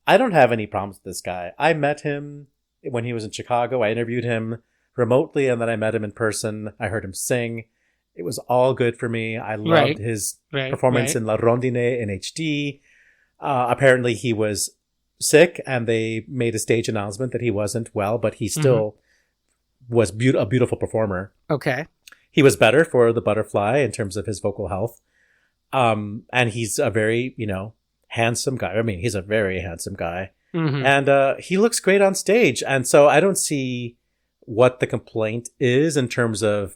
I don't have any problems with this guy. I met him when he was in Chicago. I interviewed him remotely, and then I met him in person. I heard him sing. It was all good for me. I loved his performance in La Rondine in HD. Apparently he was sick, and they made a stage announcement that he wasn't well, but he still was a beautiful performer. Okay. He was better for The Butterfly in terms of his vocal health. And he's a very, handsome guy. I mean, he's a very handsome guy. Mm-hmm. And he looks great on stage. And so I don't see what the complaint is in terms of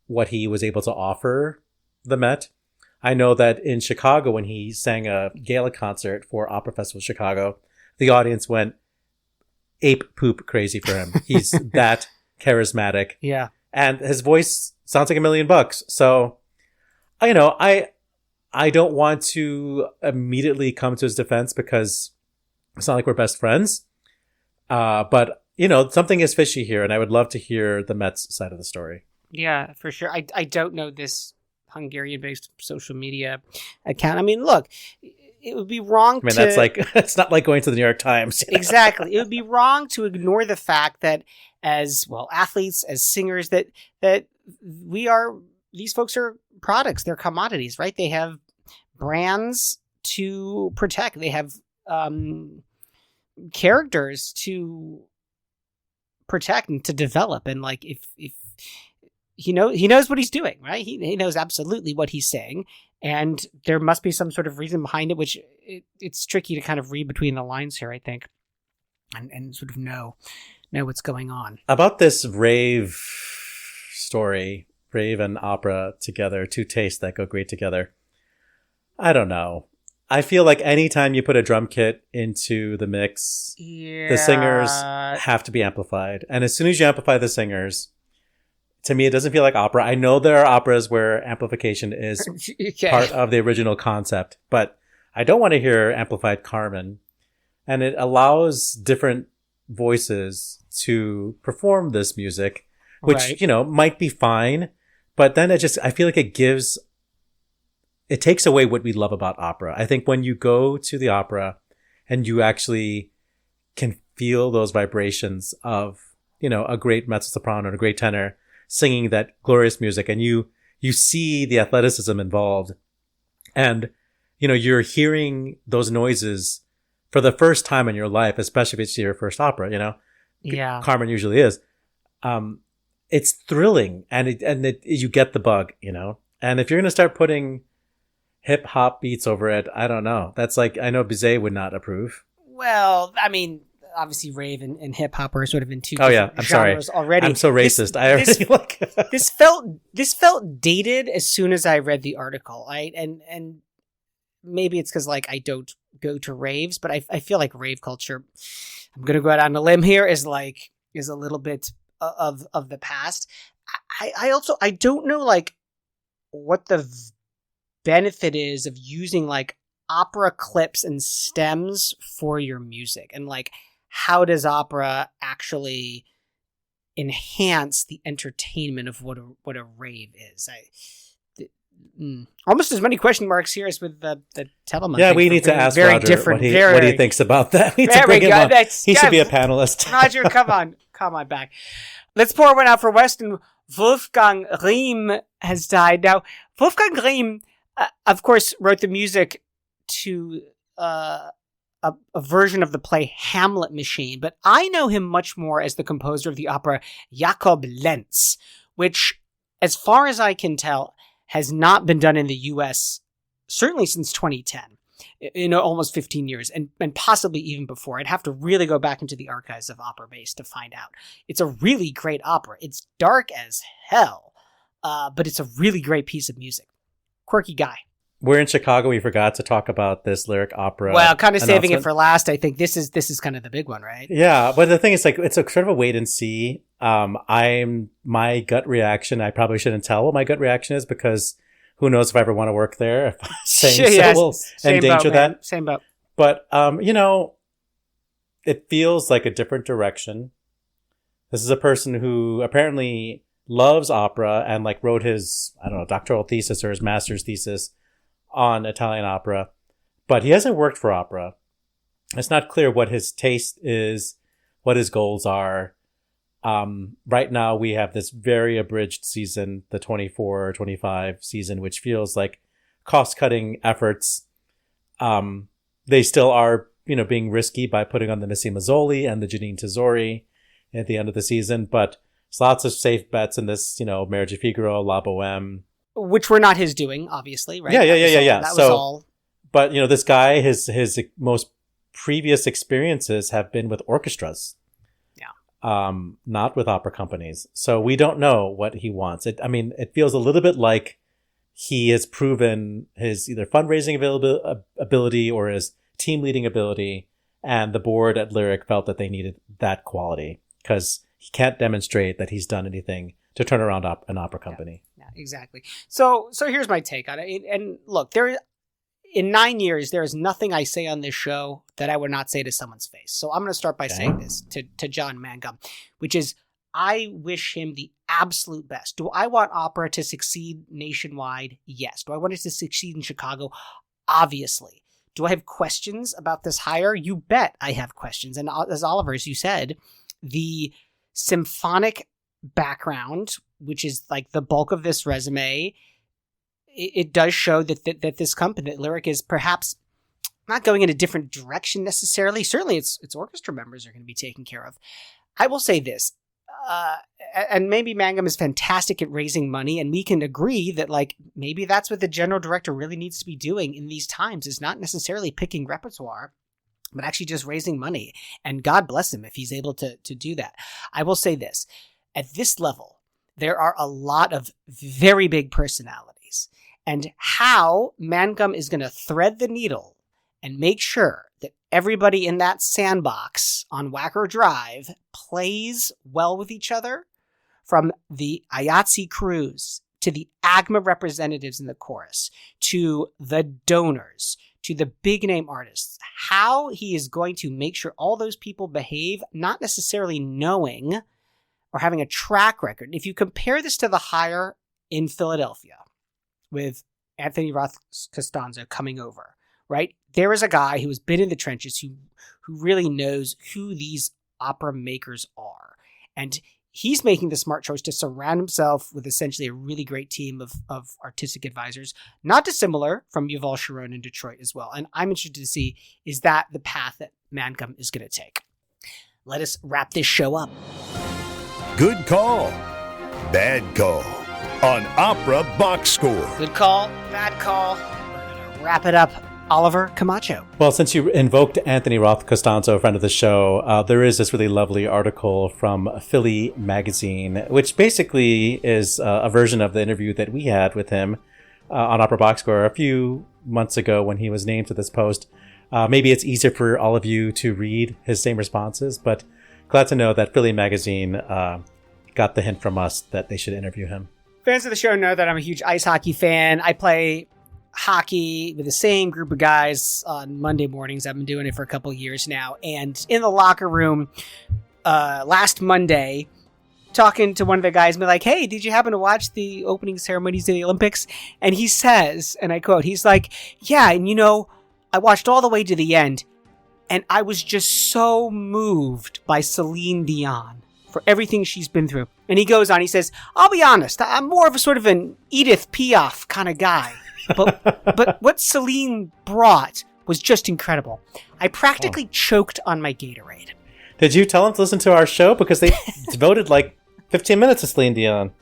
what he was able to offer the Met. I know that in Chicago, when he sang a gala concert for Opera Festival Chicago, the audience went ape poop crazy for him. He's that charismatic. Yeah. And his voice sounds like $1 million. So, I don't want to immediately come to his defense because it's not like we're best friends. But, something is fishy here, and I would love to hear the Mets side of the story. Yeah, for sure. I don't know this Hungarian-based social media account. I mean, look, it would be wrong to... that's like, it's not like going to the New York Times. Exactly. It would be wrong to ignore the fact that as, athletes, as singers, that these folks are products, they're commodities, right? They have brands to protect. They have characters to protect and to develop. And if he knows what he's doing, right? He knows absolutely what he's saying, and there must be some sort of reason behind it, which it's tricky to kind of read between the lines here, I think, and sort of know what's going on. About this rave story, rave and opera together, two tastes that go great together. I don't know. I feel like anytime you put a drum kit into the mix, the singers have to be amplified. And as soon as you amplify the singers, to me, it doesn't feel like opera. I know there are operas where amplification is part of the original concept, but I don't want to hear amplified Carmen. And it allows different voices to perform this music, which, right. Might be fine. But then I feel like it takes away what we love about opera. I think when you go to the opera and you actually can feel those vibrations of, a great mezzo-soprano and a great tenor singing that glorious music, and you see the athleticism involved, and, you're hearing those noises for the first time in your life, especially if it's your first opera, Yeah. Carmen usually is. It's thrilling, and you get the bug, and if you're going to start putting hip hop beats over it, I don't know. That's like, I know Bizet would not approve. Well, I mean, obviously rave and hip hop are sort of in two I'm genres sorry. already. I'm so racist. This felt dated as soon as I read the article. And maybe it's because I don't go to raves, but I feel like rave culture, I'm gonna go out on a limb here, is a little bit of the past. I don't know what the benefit is of using opera clips and stems for your music, and how does opera actually enhance the entertainment of what a rave is? Almost as many question marks here as with the Telemann. Yeah, we need to ask very Roger different, what he thinks about that. We need to bring him on. He should be a panelist. Roger, come on back. Let's pour one out for Weston. Wolfgang Riem has died. Now, Wolfgang Riem, of course, wrote the music to a version of the play Hamlet Machine, but I know him much more as the composer of the opera Jakob Lenz, which, as far as I can tell, has not been done in the U.S. certainly since 2010. Almost 15 years, and possibly even before. I'd have to really go back into the archives of Opera Base to find out. It's a really great opera. It's dark as hell, but it's a really great piece of music. Quirky guy. We're in Chicago. We forgot to talk about this lyric opera. Well, kind of saving it for last. I think this is kind of the big one, right? Yeah, but the thing is, it's a sort of a wait and see. My gut reaction, I probably shouldn't tell what my gut reaction is, because who knows if I ever want to work there. If saying so will endanger that. Same boat. But, it feels like a different direction. This is a person who apparently loves opera and wrote his, doctoral thesis or his master's thesis on Italian opera, but he hasn't worked for opera. It's not clear what his taste is, what his goals are. Right now we have this very abridged season, the 24-25 season, which feels like cost-cutting efforts. They still are, being risky by putting on the Missy Mazzoli and the Janine Tesori at the end of the season, but there's lots of safe bets in this, Marriage of Figaro, La Boheme. Which were not his doing, obviously, right? Yeah. That was all. But, this guy, his most previous experiences have been with orchestras. Not with opera companies. So we don't know what he wants. It feels a little bit like he has proven his either fundraising ability or his team leading ability. And the board at Lyric felt that they needed that quality because he can't demonstrate that he's done anything to turn around an opera company. Yeah, exactly. So here's my take on it. And look, in 9 years, there is nothing I say on this show that I would not say to someone's face. So I'm going to start by saying this to John Mangum, which is I wish him the absolute best. Do I want opera to succeed nationwide? Yes. Do I want it to succeed in Chicago? Obviously. Do I have questions about this hire? You bet I have questions. And as Oliver, as you said, the symphonic background, which is like the bulk of this resume, it does show that this company, that Lyric, is perhaps not going in a different direction necessarily. Certainly its orchestra members are going to be taken care of. I will say this, and maybe Mangum is fantastic at raising money, and we can agree that like maybe that's what the general director really needs to be doing in these times, is not necessarily picking repertoire, but actually just raising money. And God bless him if he's able to do that. I will say this, at this level, there are a lot of very big personalities, and how Mangum is going to thread the needle and make sure that everybody in that sandbox on Wacker Drive plays well with each other, from the IATSE crews to the AGMA representatives in the chorus, to the donors, to the big name artists, how he is going to make sure all those people behave, not necessarily knowing or having a track record. If you compare this to the hire in Philadelphia with Anthony Roth Costanzo coming over, right? There is a guy who has been in the trenches who really knows who these opera makers are. And he's making the smart choice to surround himself with essentially a really great team of artistic advisors, not dissimilar from Yuval Sharon in Detroit as well. And I'm interested to see, is that the path that Mangum is going to take? Let us wrap this show up. Good call, bad call on Opera Box Score. Good call, bad call. We're going to wrap it up. Oliver Camacho. Well, since you invoked Anthony Roth Costanzo, a friend of the show, there is this really lovely article from Philly Magazine, which basically is a version of the interview that we had with him on Opera Box Score a few months ago when he was named to this post. Maybe it's easier for all of you to read his same responses, but glad to know that Philly Magazine got the hint from us that they should interview him. Fans of the show know that I'm a huge ice hockey fan. I play hockey with the same group of guys on Monday mornings. I've been doing it for a couple of years now. And in the locker room last Monday, talking to one of the guys, be like, hey, did you happen to watch the opening ceremonies of the Olympics? And he says, and I quote, he's like, yeah, and you know, I watched all the way to the end, and I was just so moved by Celine Dion for everything she's been through. And he goes on, he says, I'll be honest, I'm more of a sort of an Edith Piaf kind of guy. But what Celine brought was just incredible. I practically choked on my Gatorade. Did you tell him to listen to our show? Because they devoted like 15 minutes to Celine Dion.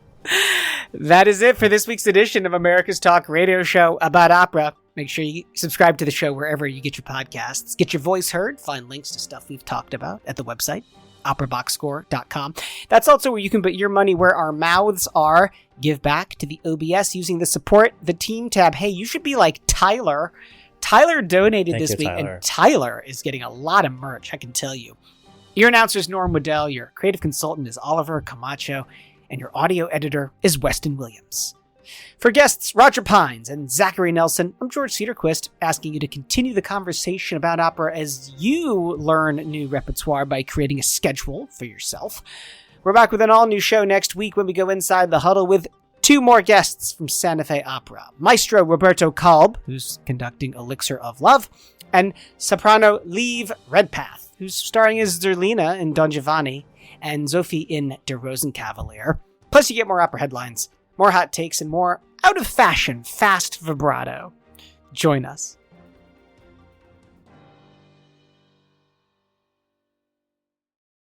That is it for this week's edition of America's Talk Radio Show about opera. Make sure you subscribe to the show wherever you get your podcasts. Get your voice heard. Find links to stuff we've talked about at the website, operaboxscore.com. That's also where you can put your money where our mouths are. Give back to the OBS using the Support the Team tab. Hey, you should be like Tyler. Tyler donated this week, Tyler. And Tyler is getting a lot of merch, I can tell you. Your announcer is Norm Waddell, your creative consultant is Oliver Camacho, and your audio editor is Weston Williams. For guests Roger Pines and Zachary Nelson, I'm George Cedarquist, asking you to continue the conversation about opera as you learn new repertoire by creating a schedule for yourself. We're back with an all-new show next week when we go inside the huddle with 2 more guests from Santa Fe Opera. Maestro Roberto Kalb, who's conducting Elixir of Love, and soprano Lieve Redpath, who's starring as Zerlina in Don Giovanni and Sophie in Der Rosenkavalier. Plus you get more opera headlines, more hot takes, and more out-of-fashion fast vibrato. Join us.